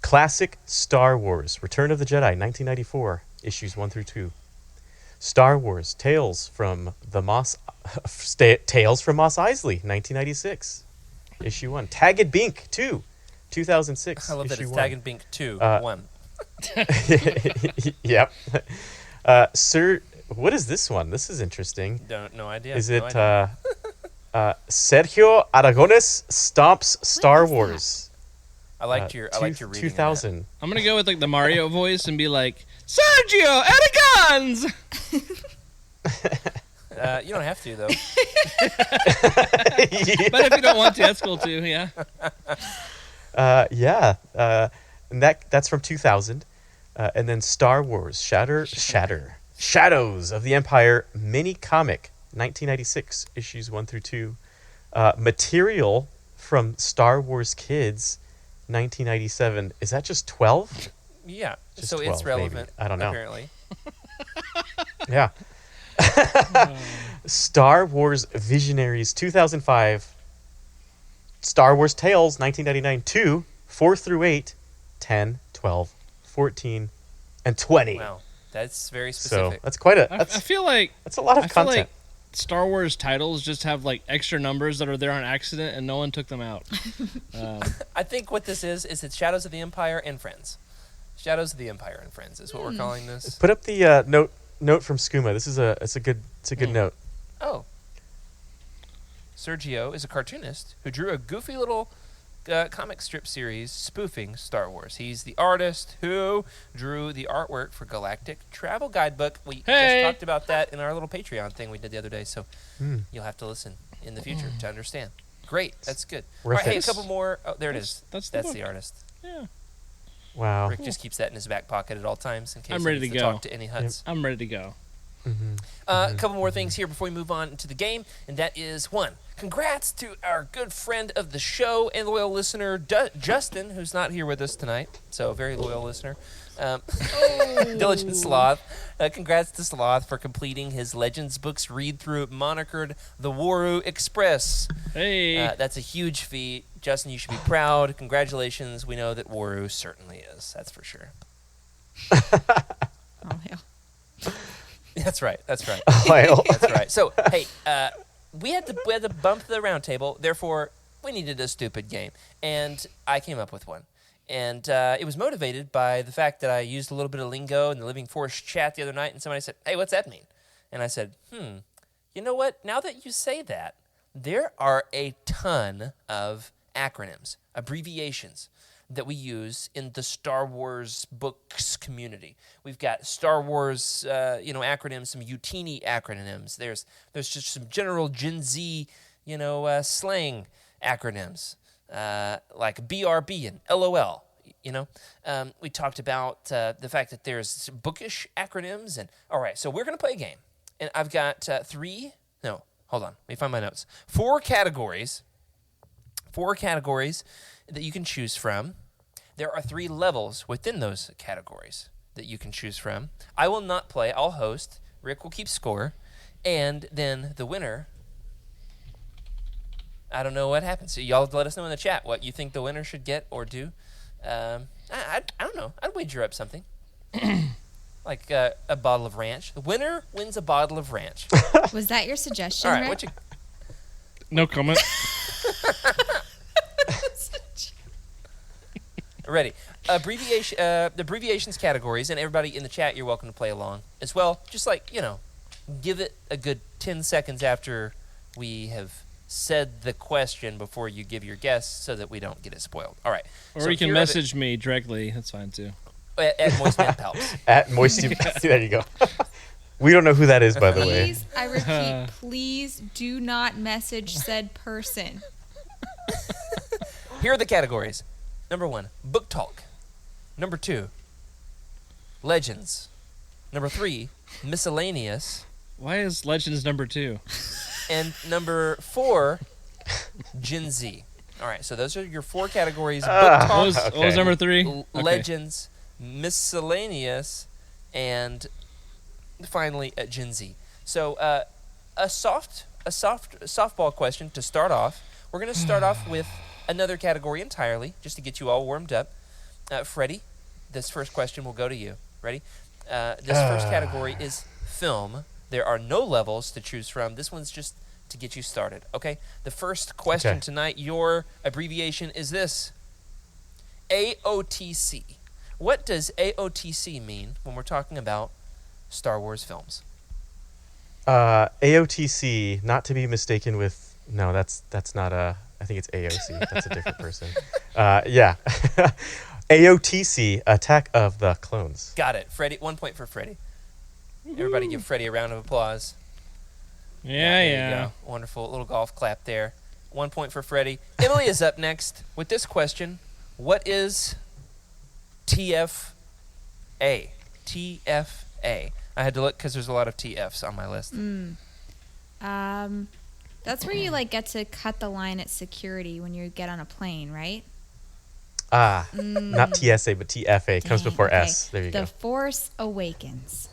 Classic Star Wars, Return of the Jedi, 1994, issues 1 through 2. Star Wars, Tales from Mos Eisley, 1996. Issue 1. Tagged Bink 2, 2006. I love that issue it's 1. Tagged Bink 2, 1. Yep. Sir, what is this one? This is interesting. No idea. Is no it idea. Sergio Aragones Stomps Star Wars? I liked your reading. 2000. I'm going to go with like the Mario voice and be like, Sergio Aragons! You don't have to, though. But if you don't want to, that's cool too, yeah. Yeah. And that's from 2000. And then Star Wars Shadows of the Empire mini comic, 1996, issues 1 through 2. Material from Star Wars Kids, 1997. Is that just 12? Yeah, Just so 12, it's relevant. maybe. I don't know. Apparently. Yeah. Star Wars Visionaries 2005. Star Wars Tales 1999 2, 4 through 8, 10, 12, 14, and 20. Wow, that's very So specific. that's quite a I feel like that's a lot of I feel content. like Star Wars titles just have like extra numbers that are there on accident and no one took them out. I think what this is it's Shadows of the Empire and Friends. Shadows of the Empire and Friends is what we're calling this. Put up the note from Skooma. This is a good note. Oh. Sergio is a cartoonist who drew a goofy little comic strip series spoofing Star Wars. He's the artist who drew the artwork for Galactic Travel Guidebook. We just talked about that in our little Patreon thing we did the other day, so you'll have to listen in the future to understand. Great, that's good. All right, hey, a couple more. Oh, there it is. That's That's the the artist. Yeah. Wow. Rick just keeps that in his back pocket at all times in case I'm he ready needs to to go. talk to any huts. I'm ready to go. A couple more things here before we move on to the game, and that is one. Congrats to our good friend of the show and loyal listener, Justin, who's not here with us tonight. So, very loyal listener. Diligent Sloth. Congrats to Sloth for completing his Legends books read-through monikered The Waru Express. Hey. That's a huge feat. Justin, you should be proud. Congratulations. We know that Waru certainly is. That's for sure. Oh, yeah. That's right. That's right. Well, That's right. So, hey, we had to bump the round table. Therefore, we needed a stupid game, and I came up with one. And it was motivated by the fact that I used a little bit of lingo in the Living Force chat the other night, and somebody said, "Hey, what's that mean?" And I said, you know what? Now that you say that, there are a ton of acronyms, abbreviations that we use in the Star Wars books community. We've got Star Wars, acronyms, some YOUTINI acronyms. There's just some general Gen Z, slang acronyms, like BRB and LOL. We talked about the fact that there's bookish acronyms. And all right, so we're gonna play a game, and I've got hold on, let me find my notes. Four categories that you can choose from. There are 3 levels within those categories that you can choose from. I will not play. I'll host. Rick will keep score. And then the winner, I don't know what happens. So y'all let us know in the chat what you think the winner should get or do. I don't know. I'd wager up something. Like a bottle of ranch. The winner wins a bottle of ranch. Was that your suggestion, All right, Rick? No comment. Ready. Abbreviations categories, and everybody in the chat, you're welcome to play along as well. Just like, give it a good 10 seconds after we have said the question before you give your guess so that we don't get it spoiled. All right. Or So you can here are message me directly. That's fine, too. at Moist Man Palps. At Moisty. There you go. We don't know who that is, by the way. Please, I repeat, please do not message said person. Here are the categories. Number 1, book talk. Number 2, legends. Number 3, miscellaneous. Why is Legends number 2? And number 4, Gen Z. All right, so those are your 4 categories. Book talk, What was number 3? Okay. legends, miscellaneous, and finally Gen Z. So a softball question to start off. We're going to start off with another category entirely, just to get you all warmed up. Freddie, this first question will go to you. Ready? This first category is film. There are no levels to choose from. This one's just to get you started. Okay? The first question tonight, your abbreviation is this. AOTC. What does AOTC mean when we're talking about Star Wars films? AOTC, not to be mistaken with. No, that's not a. I think it's AOC. That's a different person. Yeah. AOTC, Attack of the Clones. Got it. Freddie, 1 point for Freddie. Everybody give Freddie a round of applause. Yeah. There you go. Wonderful little golf clap there. 1 point for Freddie. Emily is up next with this question. What is TFA? TFA. I had to look because there's a lot of TFs on my list. That's where you get to cut the line at security when you get on a plane, right? Not TSA, but TFA. Comes Dang, before okay. S. There you The go. Force Awakens.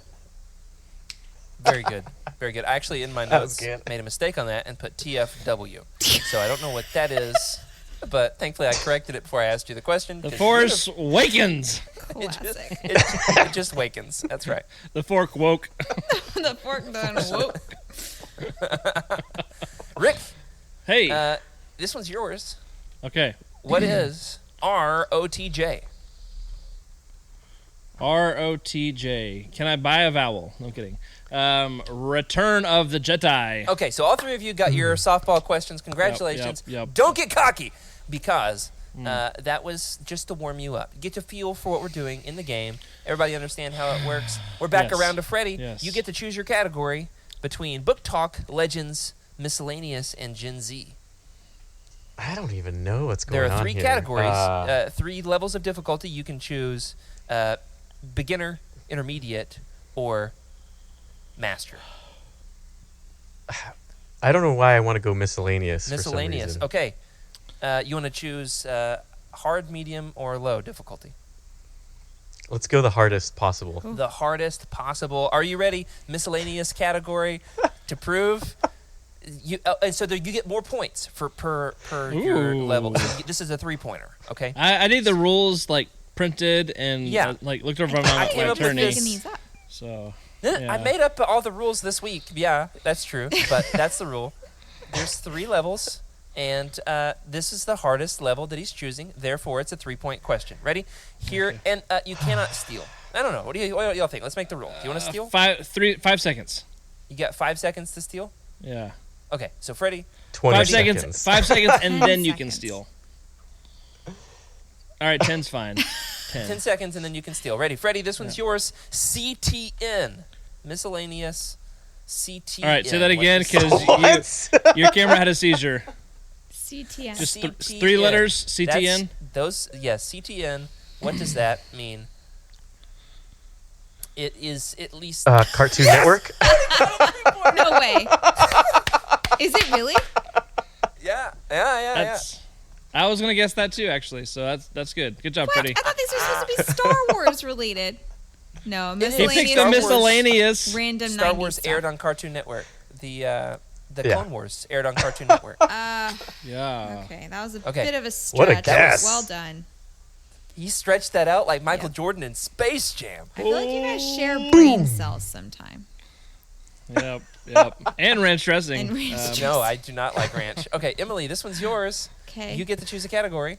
Very good. Very good. I actually, in my That was notes, good. made a mistake on that and put TFW. So I don't know what that is, but thankfully I corrected it before I asked you the question. The 'cause Force Awakens. Classic. it just wakens. That's right. The fork woke. The fork done. Whoa. Rick, Hey. this one's yours. Okay. What is ROTJ? ROTJ. Can I buy a vowel? No, I'm kidding. Return of the Jedi. Okay, so all 3 of you got your softball questions. Congratulations. Yep. Don't get cocky, because that was just to warm you up. Get to feel for what we're doing in the game. Everybody understand how it works. We're back Yes. around to Freddie. Yes. You get to choose your category between book talk, legends, miscellaneous, and Gen Z. I don't even know what's going There on are 3 here. categories, 3 levels of difficulty. You can choose beginner, intermediate, or master. I don't know why I want to go miscellaneous. Miscellaneous. For some Okay. You want to choose hard, medium, or low difficulty? Let's go the hardest possible. The hardest possible. Are you ready? Miscellaneous category to prove. And so you get more points for per your Ooh. level. So this is a 3-pointer. Okay. I need the rules printed and Yeah. looked over I my came up with attorney. this. Making these up. So I yeah. made up all the rules this week. Yeah, that's true. But that's the rule. There's 3 levels, and this is the hardest level that he's choosing. Therefore, it's a 3-point question. Ready? Here, Okay. and you cannot steal. I don't know. What do y'all think? Let's make the rule. Do you want to steal? 5 seconds. You got 5 seconds to steal. Yeah. Okay, so Freddie, 20 5 seconds. seconds. 5 seconds, and 10 then you can seconds. steal. All right, 10's fine. 10 seconds, and then you can steal. Ready? Freddie, this one's yours. CTN. Miscellaneous CTN. All right, say that What again, is because your camera had a seizure. CTN. Just CTN. 3 letters, CTN. CTN. What does that mean? It is at least. Cartoon Network. No way. Is it really? Yeah. I was gonna guess that too, actually. So that's good. Good job, What? Freddie. I thought these were supposed to be Star Wars related. No, is. He miscellaneous. picked the Star Wars. miscellaneous. Random Star 90s Wars stuff. aired on Cartoon Network. The Yeah. Clone Wars aired on Cartoon Network. Yeah. Okay, that was a Okay. bit of a stretch. What a guess. Well done. He stretched that out like Michael Yeah. Jordan in Space Jam. I feel like you guys share brain cells sometime. Yep. And ranch dressing. And ranch No, I do not like ranch. Okay, Emily, this one's yours. Okay. You get to choose a category.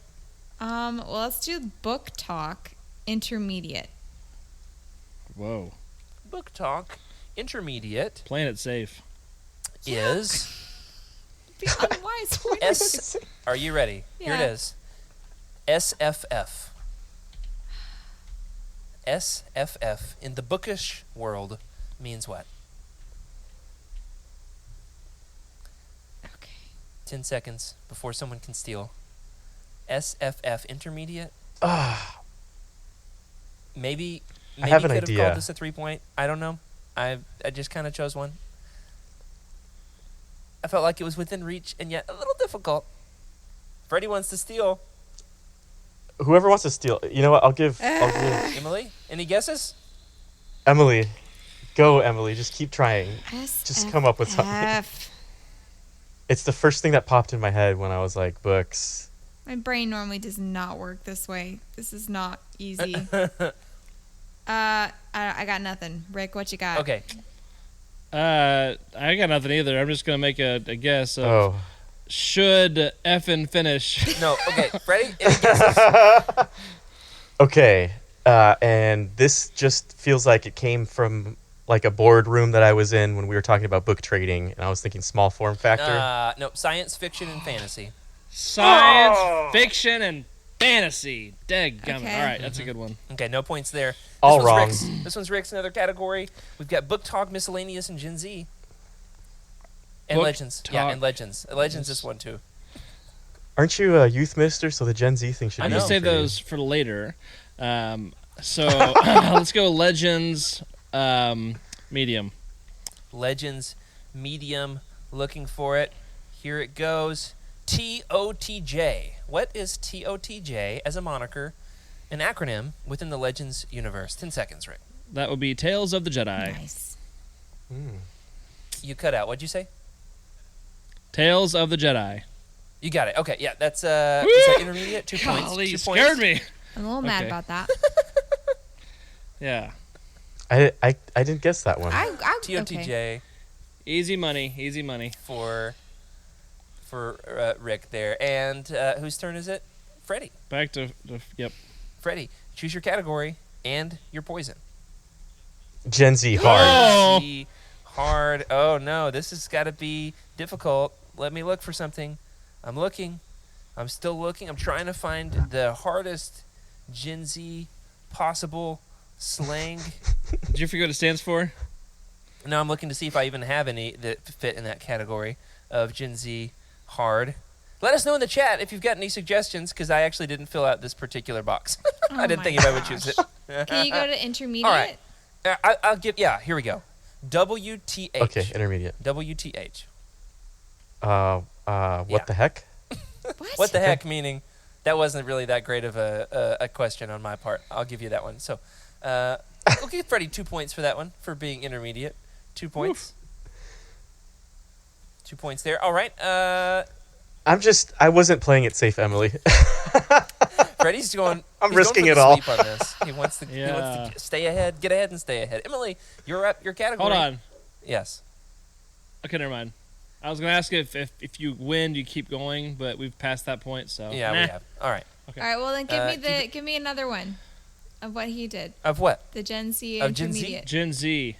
Well, let's do book talk intermediate. Whoa. Book talk intermediate Playing it safe. is Be unwise. for you. S. Are you ready? Here it Yeah. is. SFF. SFF in the bookish world means what? Okay. 10 seconds before someone can steal. SFF intermediate. Maybe I have an could have idea. called this a 3-point. I don't know. I just kind of chose one. I felt like it was within reach and yet a little difficult. Freddie wants to steal. Whoever wants to steal, you know what? I'll give Emily, any guesses? Emily. Go, Emily. Just keep trying. Just come up with something. SFF. It's the first thing that popped in my head when I was like, books. My brain normally does not work this way. This is not easy. I got nothing. Rick, what you got? Okay. I got nothing either. I'm just gonna make a guess of Oh. should effing finish. No, okay. Freddie, any guesses? Okay. And this just feels like it came from like a boardroom that I was in when we were talking about book trading, and I was thinking small form factor. No, science fiction and fantasy. Science fiction and fantasy. Dadgummit. Okay. All right, that's a good one. Okay, no points there. All one's wrong. Rick's. This one's Rick's, another category. We've got book talk, miscellaneous, and Gen Z. And Book legends. Yeah, talk. and legends. Legends is one too. Aren't you a youth minister? So the Gen Z thing should I'm be gonna easy save for you. those for later. So let's go legends. Medium. Legends, medium, looking for it. Here it goes. TOTJ. What is TOTJ as a moniker, an acronym within the Legends universe? 10 seconds, Rick. That would be Tales of the Jedi. Nice. You cut out. What'd you say? Tales of the Jedi. You got it. Okay, yeah, that's is that intermediate? 2 points. Golly, 2 you points. scared me. I'm a little mad Okay. about that. Yeah. I didn't guess that one. TOTJ Okay. Easy money. Easy money. for Rick there. And whose turn is it? Freddie. Back to yep. Freddie, choose your category and your poison. Gen Z hard. Oh. See, hard. Oh no, this has got to be difficult. Let me look for something. I'm looking. I'm still looking. I'm trying to find the hardest Gen Z possible slang. Did you forget what it stands for? Now I'm looking to see if I even have any that fit in that category of Gen Z hard. Let us know in the chat if you've got any suggestions, because I actually didn't fill out this particular box. I didn't my think if I would choose it. Can you go to intermediate? All right. I'll give. Yeah, here we go. WTH. Okay, intermediate. WTH. What Yeah. the heck? What the heck? Meaning, that wasn't really that great of a question on my part. I'll give you that one. So, we'll give Freddie 2 points for that one, for being intermediate. 2 points. 2 points there. All right. I wasn't playing it safe, Emily. Freddie's going. I'm he's risking going it for the all. sweep on this. He wants to. He wants Yeah. to stay ahead. Get ahead and stay ahead. Emily, you're up. Your category. Hold on. Yes. Okay, never mind. I was gonna ask if you win, you keep going, but we've passed that point, so Yeah, nah. we have. All right. Okay. All right. Well, then keep give me another one of what he did. Of what? The Gen Z Of Gen Z? intermediate. Gen Z.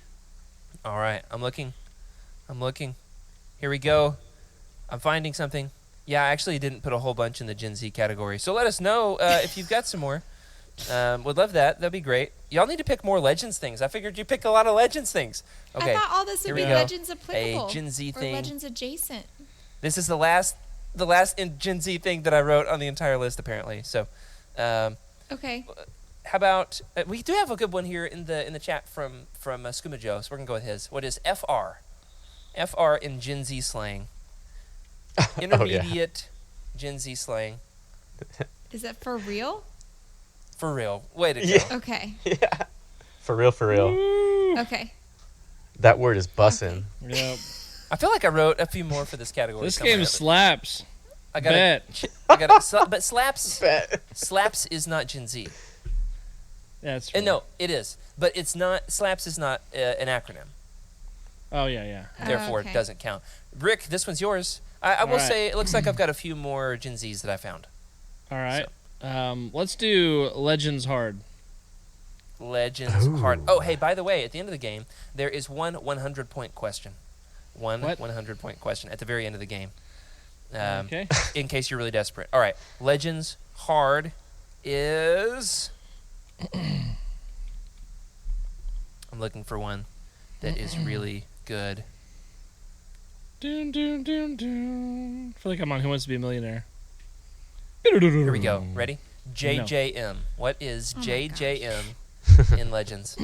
All right. I'm looking. Here we go. I'm finding something. Yeah, I actually didn't put a whole bunch in the Gen Z category. So let us know if you've got some more. Would love that. That'd be great. Y'all need to pick more Legends things. I figured you pick a lot of Legends things. Okay. I thought all this here would we be go. Legends applicable. A Gen Z or thing. Legends adjacent. This is the last in Gen Z thing that I wrote on the entire list, apparently. So, Okay. how about we do have a good one here in the chat from Skooma Joe. So we're gonna go with his. What is FR? FR in Gen Z slang. Intermediate Gen Z slang. Is that for real? For real. Way to go. Yeah. Okay. Yeah. For real, for real. Okay. That word is bussin'. Yep. I feel like I wrote a few more for this category. This somewhere, game but slaps. I got Bet. but slaps is not Gen Z. That's And no, it is, but it's not. Slaps is not an acronym. Oh, yeah. Therefore, okay. it doesn't count. Rick, this one's yours. I will All right. say it looks like I've got a few more Gen Zs that I found. All right. Let's do Legends Hard. Legends Ooh. hard. Oh, hey, by the way, at the end of the game, there is one 100-point question. One What? 100-point question at the very end of the game. Okay. In case you're really desperate. All right. Legends hard is... I'm looking for one that is really good. Doon, doon, doon, doon. I feel like I'm on Who Wants to Be a Millionaire. Here we go. Ready? JJM. What is Oh my JJM in Legends?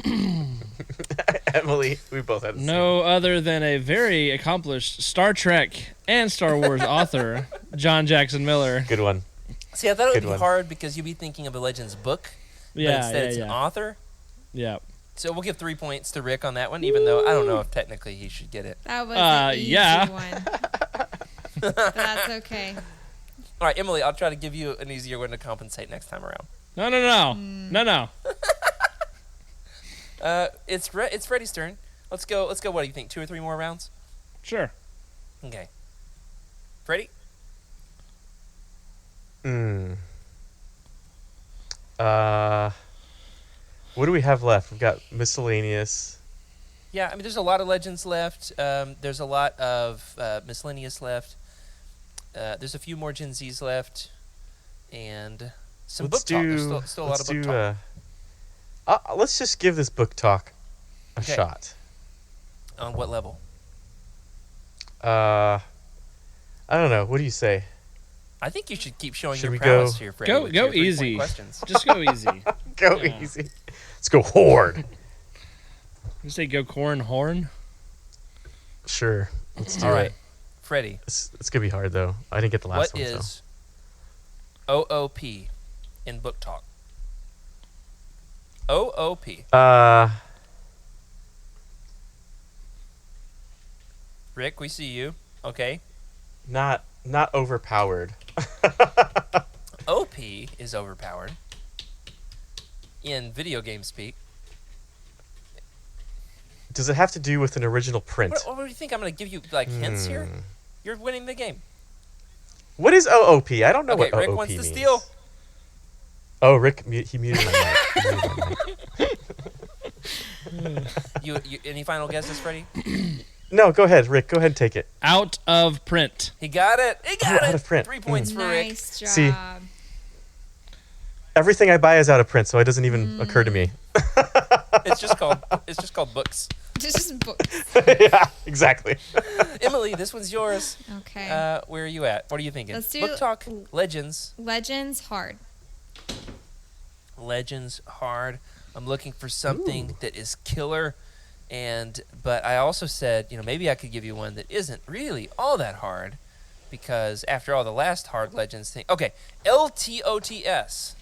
Emily, we both had the No other than a very accomplished Star Trek and Star Wars author, John Jackson Miller. same. Good one. See, I thought it would Good be one. hard because you'd be thinking of a Legends book, but Yeah, instead it's an yeah. author. Yeah. So we'll give 3 points to Rick on that one, even though I don't know if technically he should get it. That was an easy yeah. one. But that's okay. All right, Emily, I'll try to give you an easier one to compensate next time around. No. It's Freddy's turn. Let's go. What do you think? 2 or 3 more rounds? Sure. Okay. Freddy? What do we have left? We've got miscellaneous. Yeah, I mean, there's a lot of Legends left. There's a lot of Miscellaneous left. There's a few more Gen Zs left. And some Let's book talk. There's do. still a lot Let's of book do. talk. Let's just give this book talk a Okay. shot. On what level? I don't know. What do you say? I think you should keep showing Should your we prowess go- here, Freddy. Go with your 3-point easy. Questions. Just go easy. Go Yeah. easy. Let's go hard. You say go corn horn? Sure. Let's do All it. right, Freddy. It's gonna be hard though. I didn't get the last What one. is OOP in book talk? OOP. So. Rick, we see you. Okay. Not overpowered. OP is overpowered. In video game speak. Does it have to do with an original print? What do you think? I'm going to give you like hints here? Hmm. You're winning the game. What is OOP? I don't know Okay, what Rick OOP wants to means. steal. Oh, Rick, he muted my mic. He muted my mic. You any final guesses, Freddy? No, go ahead, Rick. Go ahead and take it. Out of print. He got it. He got Out it. of print. 3 points for Rick. Nice job. See? Everything I buy is out of print, so it doesn't even occur to me. It's just called books. Just books. Yeah, exactly. Emily, this one's yours. Okay. Where are you at? What are you thinking? Let's do- book talk. Legends. Legends hard. Legends hard. I'm looking for something that is killer, but I also said, maybe I could give you one that isn't really all that hard, because after all, the last hard Legends thing. Okay, LTOTS.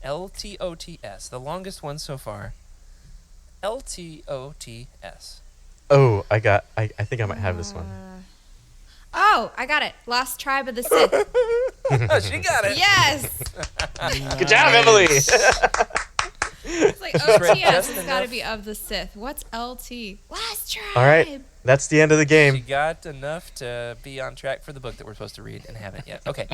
LTOTS, the longest one so far. LTOTS. Oh, I think I might have this one. Oh, I got it. Lost Tribe of the Sith. Oh, she got it. Yes. Good job, Emily. It's like Just OTS. enough. It's got to be of the Sith. What's LT? Lost Tribe. All right, that's the end of the She game. got enough to be on track for the book that we're supposed to read and haven't yet. Okay.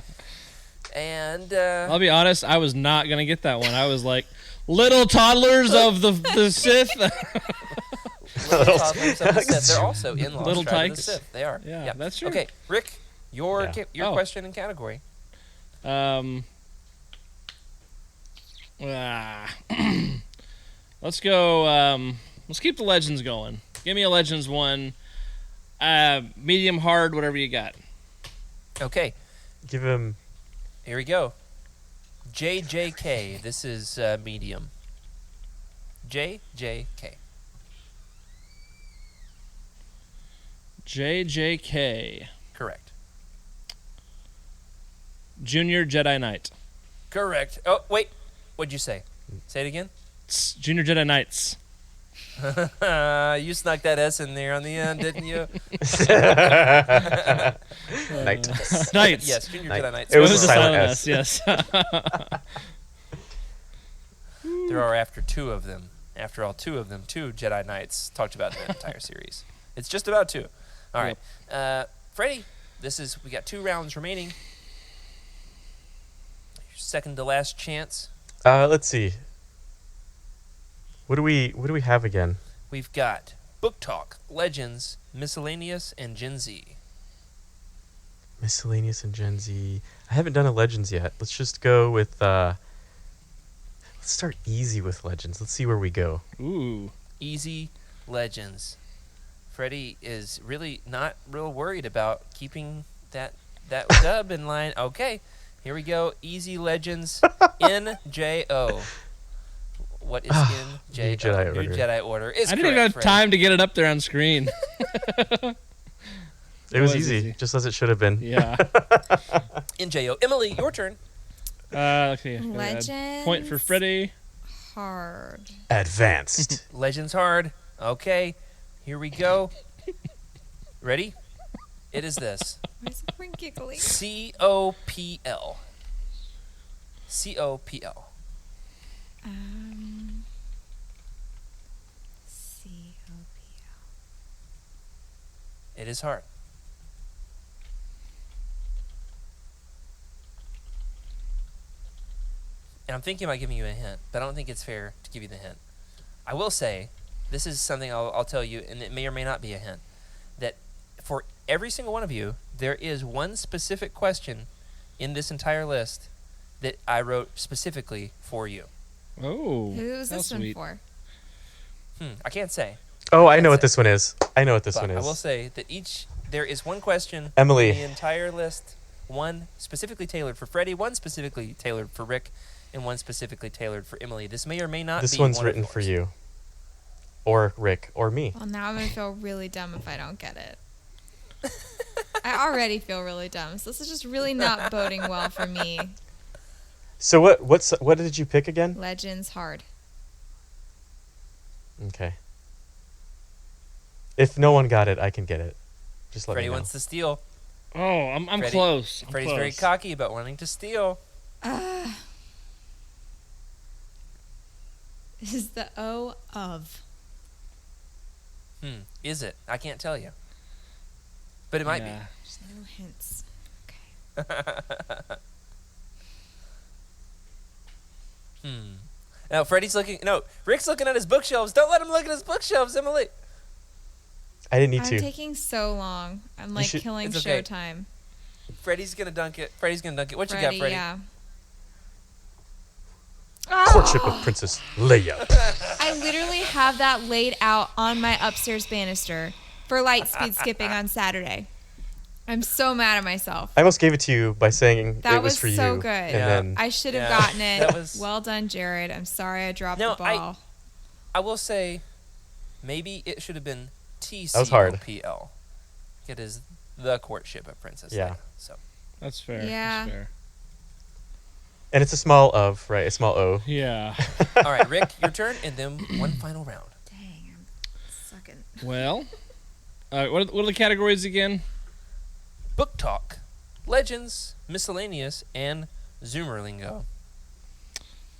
And I'll be honest, I was not going to get that one. I was like, little toddlers of the Sith. Little Toddlers of the Sith. They're also in Lost Little Tribe of the tykes. Sith. They are. Yeah, that's true. Okay, Rick, your Yeah. your Oh. question and category. Let's go. Let's keep the Legends going. Give me a Legends one. Medium, hard, whatever you got. Okay, Give him. here we go. JJK. This is medium. JJK. JJK. Correct. Junior Jedi Knight. Correct. Oh, wait. What'd you say? Say it again. Junior Jedi Knights. You snuck that S in there on the end, didn't you? Night. Knights. Yes, Junior Night. Jedi Knights. It was a silent S. S. Yes. There are after 2 of them. After all, two Jedi Knights talked about in the entire series. It's just about two. All right. Freddie, we got 2 rounds remaining. Your second to last chance. Let's see. What do we have again? We've got Book Talk, Legends, Miscellaneous, and Gen Z. Miscellaneous and Gen Z. I haven't done a Legends yet. Let's just go with. Let's start easy with Legends. Let's see where we go. Ooh. Easy Legends. Freddie is really not real worried about keeping that dub in line. Okay, here we go. Easy Legends. NJO. What is NJO? New Jedi Order. New Jedi Order is I didn't even correct, have Freddie. time to get it up there on screen. It was easy, just as it should have been. Yeah. NJO. Emily, your turn. Okay. Legends. Point for Freddie. Hard. Advanced. Legends hard. Okay, here we go. Ready? It is this. Why is everyone giggling? COPL. COPL. COPL. It is hard. And I'm thinking about giving you a hint, but I don't think it's fair to give you the hint. I will say, this is something I'll tell you, and it may or may not be a hint, that for every single one of you, there is one specific question in this entire list that I wrote specifically for you. Oh. Who is how this one sweet. for? I can't say. Oh, I know what this one is. I know what this But one I will is. say that there is one question Emily. in the entire list, one specifically tailored for Freddie, one specifically tailored for Rick, and one specifically tailored for Emily. This may or may not be This one's one of written for yours. you. Or Rick, or me. Well, now I'm going to feel really dumb if I don't get it. I already feel really dumb, so this is just really not boding well for me. So what did you pick again? Legends hard. Okay. If no one got it, I can get it. Just let Freddie me know. wants to steal. Oh, I'm Freddie- close. I'm Freddie's close. very cocky about wanting to steal. Is the O of. Is it? I can't tell you. But it might be. Yeah. There's no hints. Okay. No, Rick's looking at his bookshelves. Don't let him look at his bookshelves, Emily. I didn't need I'm to. taking so long. I'm like should- killing It's okay. showtime. Freddie's gonna dunk it. What you got, Freddie? Yeah. Courtship of Princess Leia. I literally have that laid out on my upstairs banister for light speed skipping on Saturday. I'm so mad at myself. I almost gave it to you by saying That it was was for so you. good. And Yeah. then I should have Yeah. gotten it. That was- Well done, Jared. I'm sorry I dropped No, the ball. I will say, maybe it should have been was hard. TCOPL. It is the courtship of Princess Yeah. Leia. So That's fair. Yeah. That's fair. and it's a small of, right? A small O. Yeah. all right, Rick, your turn, and then one final round. Dang, I'm sucking. Well, what are the categories again? Book talk, legends, miscellaneous, and Zoomer lingo.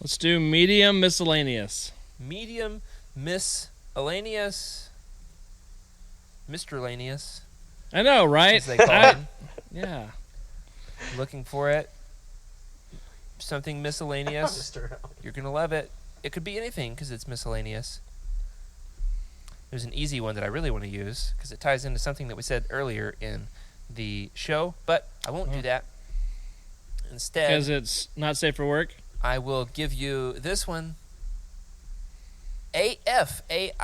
Let's do medium miscellaneous. Medium miscellaneous, Mr. Lanius, I know, right? as they call him. Yeah. Looking for it. Something miscellaneous. You're gonna love it. It could be anything because it's miscellaneous. There's an easy one that I really want to use because it ties into something that we said earlier in the show, but I won't do that. Instead, Because it's not safe for work. I will give you this one. AFAIK.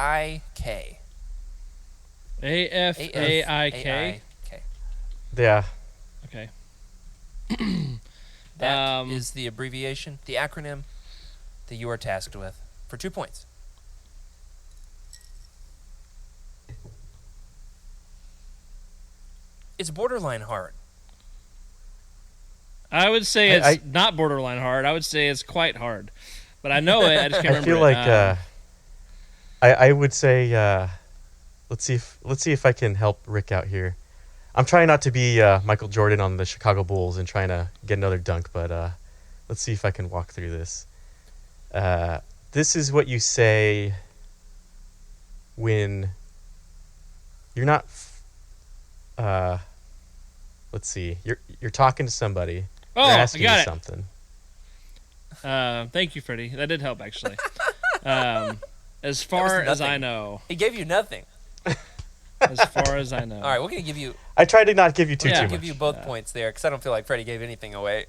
AFAIK. Yeah. Okay. That is the abbreviation, the acronym that you are tasked with for 2 points. It's borderline hard. I would say it's I- not borderline hard. I would say it's quite hard. But I know it. I just can't I remember feel it. like I would say let's see if I can help Rick out here. I'm trying not to be Michael Jordan on the Chicago Bulls and trying to get another dunk, but let's see if I can walk through this. This is what you say when you're not. Let's see. You're talking to somebody. Oh, they're I asking got you it. something. Thank you, Freddie. That did help, actually. As far as I nothing. know. He gave you nothing. As far as I know. All right, we're gonna give you. I tried to not give you too Yeah. much. Give you both points there because I don't feel like Freddie gave anything away.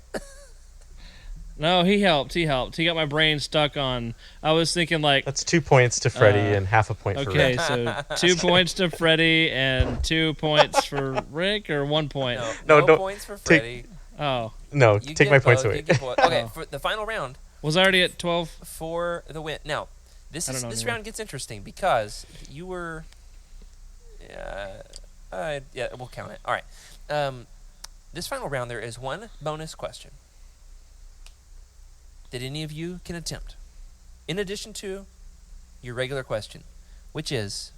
No, he helped. He helped. He got my brain stuck on. I was thinking like, That's 2 points to Freddie and half a point for okay, Rick. so 2 points to Freddie and 2 points for Rick, or 1 point. No, No don't points for take- Freddie. Oh, No, You take get my points both, away. you get both. Okay, Oh. for the final round was I already at 12? for the win. Now, this I is don't know this anymore. round gets interesting because you were. Yeah, we'll count it. All right. This final round there is one bonus question that any of you can attempt, in addition to your regular question, which is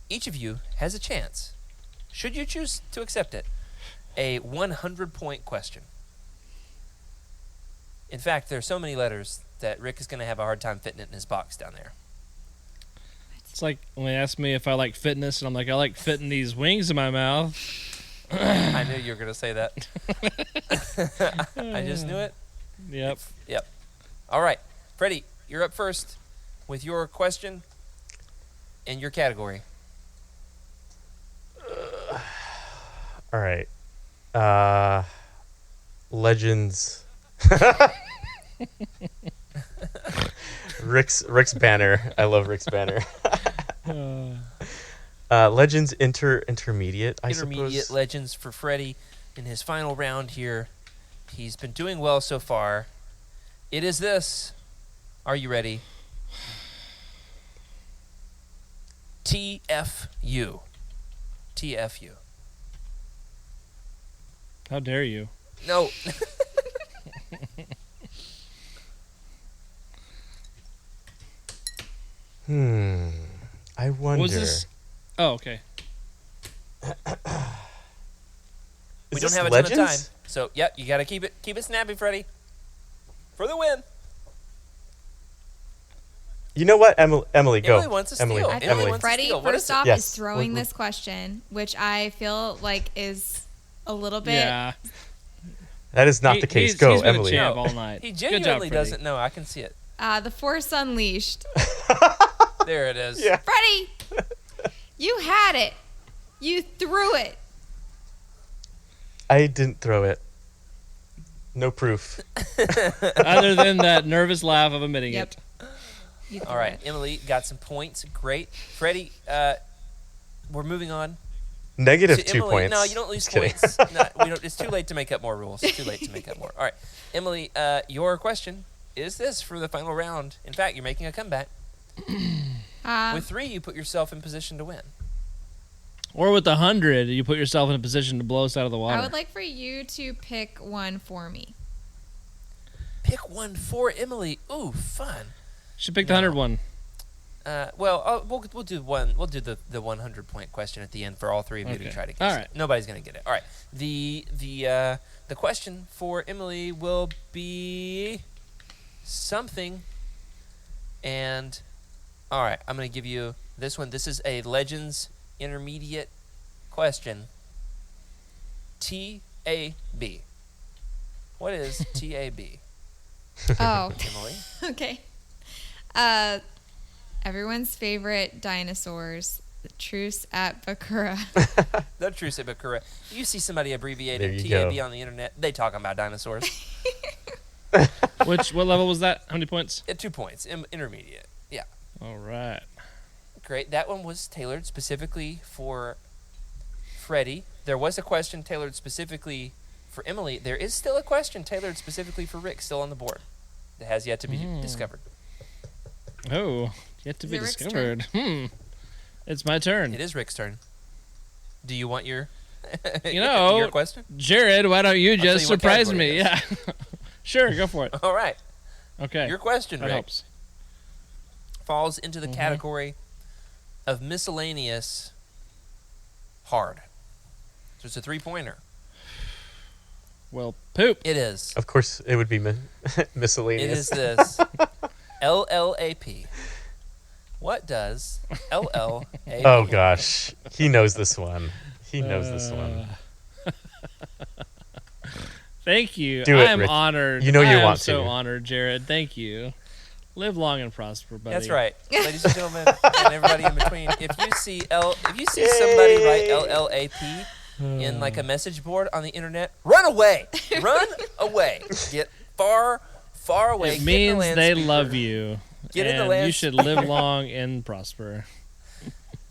each of you has a chance, should you choose to accept it, a 100-point question. In fact, there are so many letters that Rick is going to have a hard time fitting it in his box down there. It's like when they ask me if I like fitness, and I'm like, I like fitting these wings in my mouth. I knew you were going to say that. I just knew it. Yep. Yep. All right. Freddie, you're up first with your question and your category. All right. Legends. Rick's banner. I love Rick's banner. Legends intermediate. I Intermediate suppose. legends for Freddie in his final round here. He's been doing well so far. It is this. Are you ready? TFU. TFU. How dare you? No. I wonder. What was this? Oh, okay. We Is don't this have a Legends? ton of time. So, yep, you got to keep it snappy, Freddie. For the win. You know what, Emily, go. Emily wants to Emily, steal. I Emily feel like wants to Freddie, steal. What is first it? off, Yes. is throwing What- this question, which I feel like is a little bit. Yeah. That is not the case. He's Go, been Emily. a champ all night. He Good job, genuinely Freddie. doesn't know. I can see it. The Force Unleashed. There it is. Yeah. Freddie, you had it. You threw it. I didn't throw it. No proof. Other than that nervous laugh of admitting Yep. it. You threw All right, it. Emily got some points. Great. Freddie, we're moving on. Negative to 2 Emily. points. No, you don't lose Just kidding. points. No, we don't. It's too late to make up more rules. It's too late to make up more. All right, Emily, your question is this for the final round. In fact, you're making a comeback. With 3, you put yourself in position to win. Or with 100, you put yourself in a position to blow us out of the water. I would like for you to pick one for me. Pick one for Emily. Ooh, fun. Should pick the 100 one. We'll do one. We'll do the 100-point question at the end for all 3 of you to Okay. try to guess. All it. right. Nobody's gonna get it. All right. The question for Emily will be something. And all right, I'm gonna give you this one. This is a Legends intermediate question. TAB. What is TAB, Oh, Emily? okay. Everyone's favorite dinosaurs, the Truce at Bakura. The Truce at Bakura. You see somebody abbreviating There you TAB go. on the internet, they talking about dinosaurs. What level was that? How many points? 2 points. Intermediate. Yeah. All right. Great. That one was tailored specifically for Freddie. There was a question tailored specifically for Emily. There is still a question tailored specifically for Rick still on the board that has yet to be discovered. Oh, yet to Is be it Rick's discovered. It's my turn. It is Rick's turn. Do you want your You know, your question? Jared, why don't you I'll tell just you what surprise category me? it Yeah. Sure, go for it. All right. Okay. Your question, that Rick, helps. falls into the category of miscellaneous hard. So it's a 3-pointer. Well, poop. It is. Of course, it would be It miscellaneous. is this. LLAP. What does LLAP? Oh gosh, he knows this one. He knows this one. Thank you. Do it, I am Rick. honored. You know you I want am so to. honored, Jared. Thank you. Live long and prosper, buddy. That's right, ladies and gentlemen, and everybody in between. If you see somebody write LLAP in like a message board on the internet, run away! Run away! Get far away. It Get in the means land they speeder. love you. Get in the and land you should live long and prosper.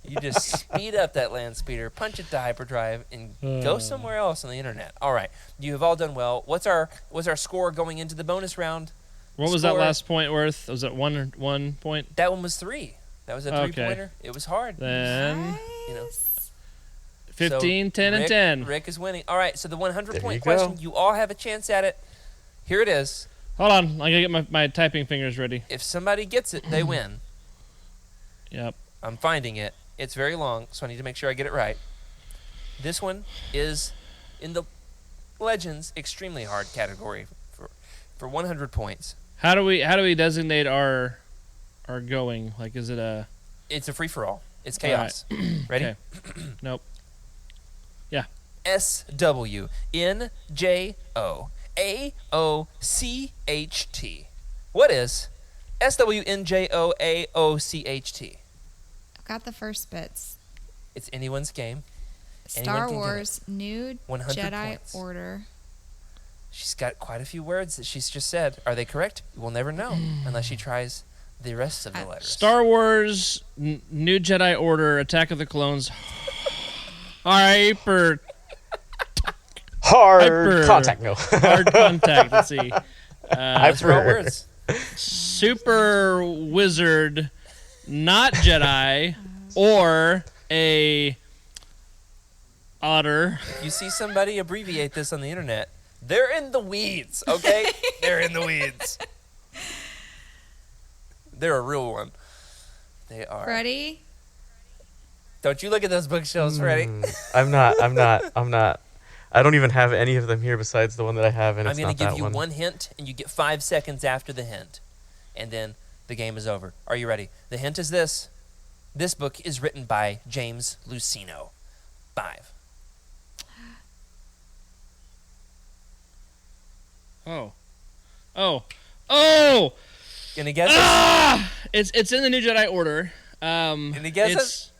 You just speed up that land speeder, punch it to hyperdrive, and go somewhere else on the internet. All right, you have all done well. What's our score going into the bonus round? What was that Score. last point worth? Was it one point? That one was 3. That was a Okay. 3-pointer. It was hard. Then You know. 15, 10, and Rick, 10. Rick is winning. All right, so the 100-point There you question. go. You all have a chance at it. Here it is. Hold on. I gotta get my typing fingers ready. If somebody gets it, they win. Yep. I'm finding it. It's very long, so I need to make sure I get it right. This one is in the Legends extremely hard category for 100 points. How do we designate our going? Like, is it a? It's a free for all. It's chaos. Ready? Okay. Nope. Yeah. SWNJOAOCHT. What is SWNJOAOCHT? I've got the first bits. It's anyone's game. Star can get Wars New 100 Jedi points. Order. She's got quite a few words that she's just said. Are they correct? We'll never know unless she tries the rest of the letters. Star Wars New Jedi Order Attack of the Clones. Hyper Contact. No. hard contact. Let's see. Those are all Hyper. words. Super wizard, not Jedi, or a otter. You see somebody abbreviate this on the internet, they're in the weeds, okay? They're in the weeds. They're a real one. They are. Ready? Don't you look at those bookshelves, Freddie. I'm not. I don't even have any of them here besides the one that I have, and I'm it's going not to give that you one. one hint, and you get 5 seconds after the hint. And then the game is over. Are you ready? The hint is this. This book is written by James Luceno. 5. Oh. Gonna guess it? Ah! It's in the New Jedi Order. Any guesses?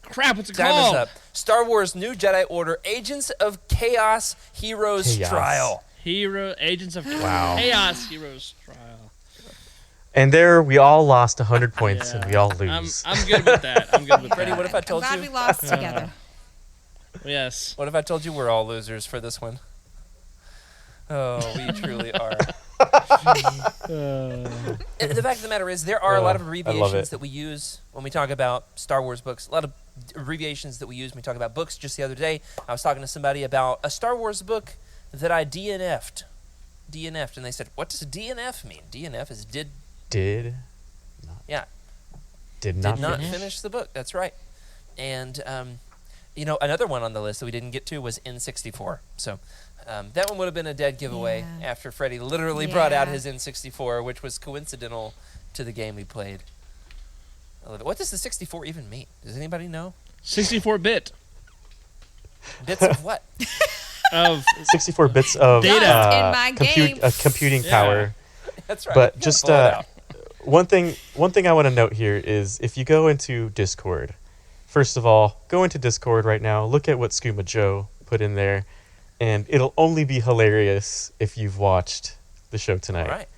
Crap, what's it Time called? is up. Star Wars New Jedi Order, Agents of Chaos, Heroes Chaos. Trial. Agents of Wow. Chaos Heroes Trial. And there, we all lost 100 points, Yeah. and we all lose. I'm good with that. I'm good with Freddie, that. what if I I'm told glad you? we lost together. Yes. What if I told you we're all losers for this one? Oh, we truly are. And the fact of the matter is, there are a lot of I love abbreviations it. that we use when we talk about Star Wars books. A lot of abbreviations that we use when we talk about books. Just the other day, I was talking to somebody about a Star Wars book that I DNF'd. DNF'd, and they said, "What does DNF mean?" DNF is Did yeah, did did not not finish. finish the book. That's right. And another one on the list that we didn't get to was N64. So that one would have been a dead giveaway Yeah. after Freddie literally brought out Yeah. his N64, which was coincidental to the game we played. I love it. What does the 64 even mean? Does anybody know? 64-bit Bits of what? of 64 bits of Data. In my game. computing Yeah. power. That's right. But You gotta just pull it out. one thing I want to note here is if you go into Discord, first of all, go into Discord right now, look at what Skooma Joe put in there, and it'll only be hilarious if you've watched the show tonight. All right.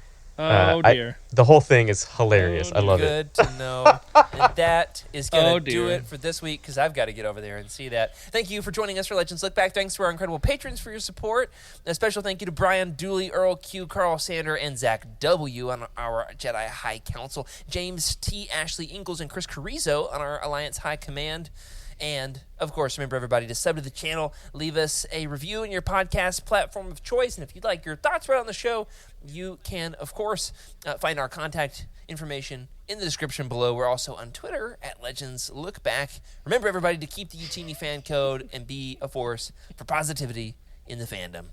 oh dear. The whole thing is hilarious. Oh, I love it. Good to know. And that is going to Oh, do dear. it for this week because I've got to get over there and see that. Thank you for joining us for Legends Look Back. Thanks to our incredible patrons for your support. A special thank you to Brian Dooley, Earl Q, Carl Sander, and Zach W. on our Jedi High Council, James T, Ashley Ingalls, and Chris Carrizo on our Alliance High Command. And, of course, remember, everybody, to sub to the channel, leave us a review in your podcast platform of choice. And if you'd like your thoughts read on the show, you can, of course, find our contact information in the description below. We're also on Twitter at Legends Look Back. Remember, everybody, to keep the YOUTINI fan code and be a force for positivity in the fandom.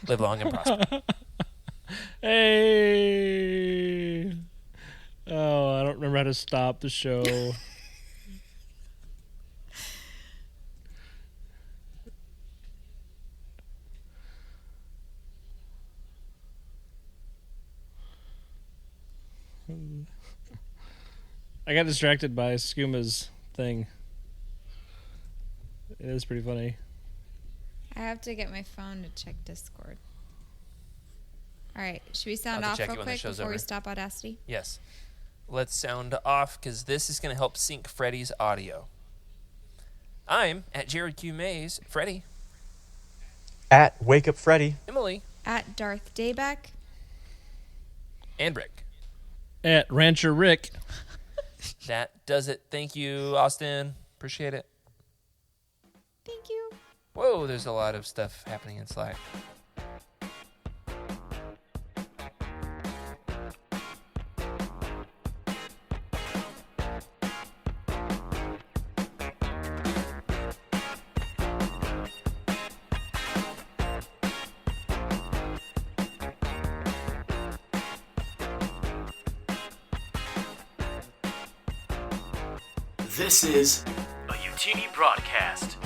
Live long and prosper. Hey. remember how to stop the show. I got distracted by Skuma's thing. It is pretty funny. I have to get my phone to check Discord. All right. Should we sound I'll off check real it when the quick show's before we over. stop Audacity? Yes. Let's sound off because this is going to help sync Freddie's audio. I'm at Jared Q. Mays. Freddie. At Wake Up Freddy. Emily. At Darth Dayback. And Rick. At Rancher Rick. That does it. Thank you, Austin. Appreciate it. Thank you. Whoa, there's a lot of stuff happening in Slack. This is a Youtini broadcast.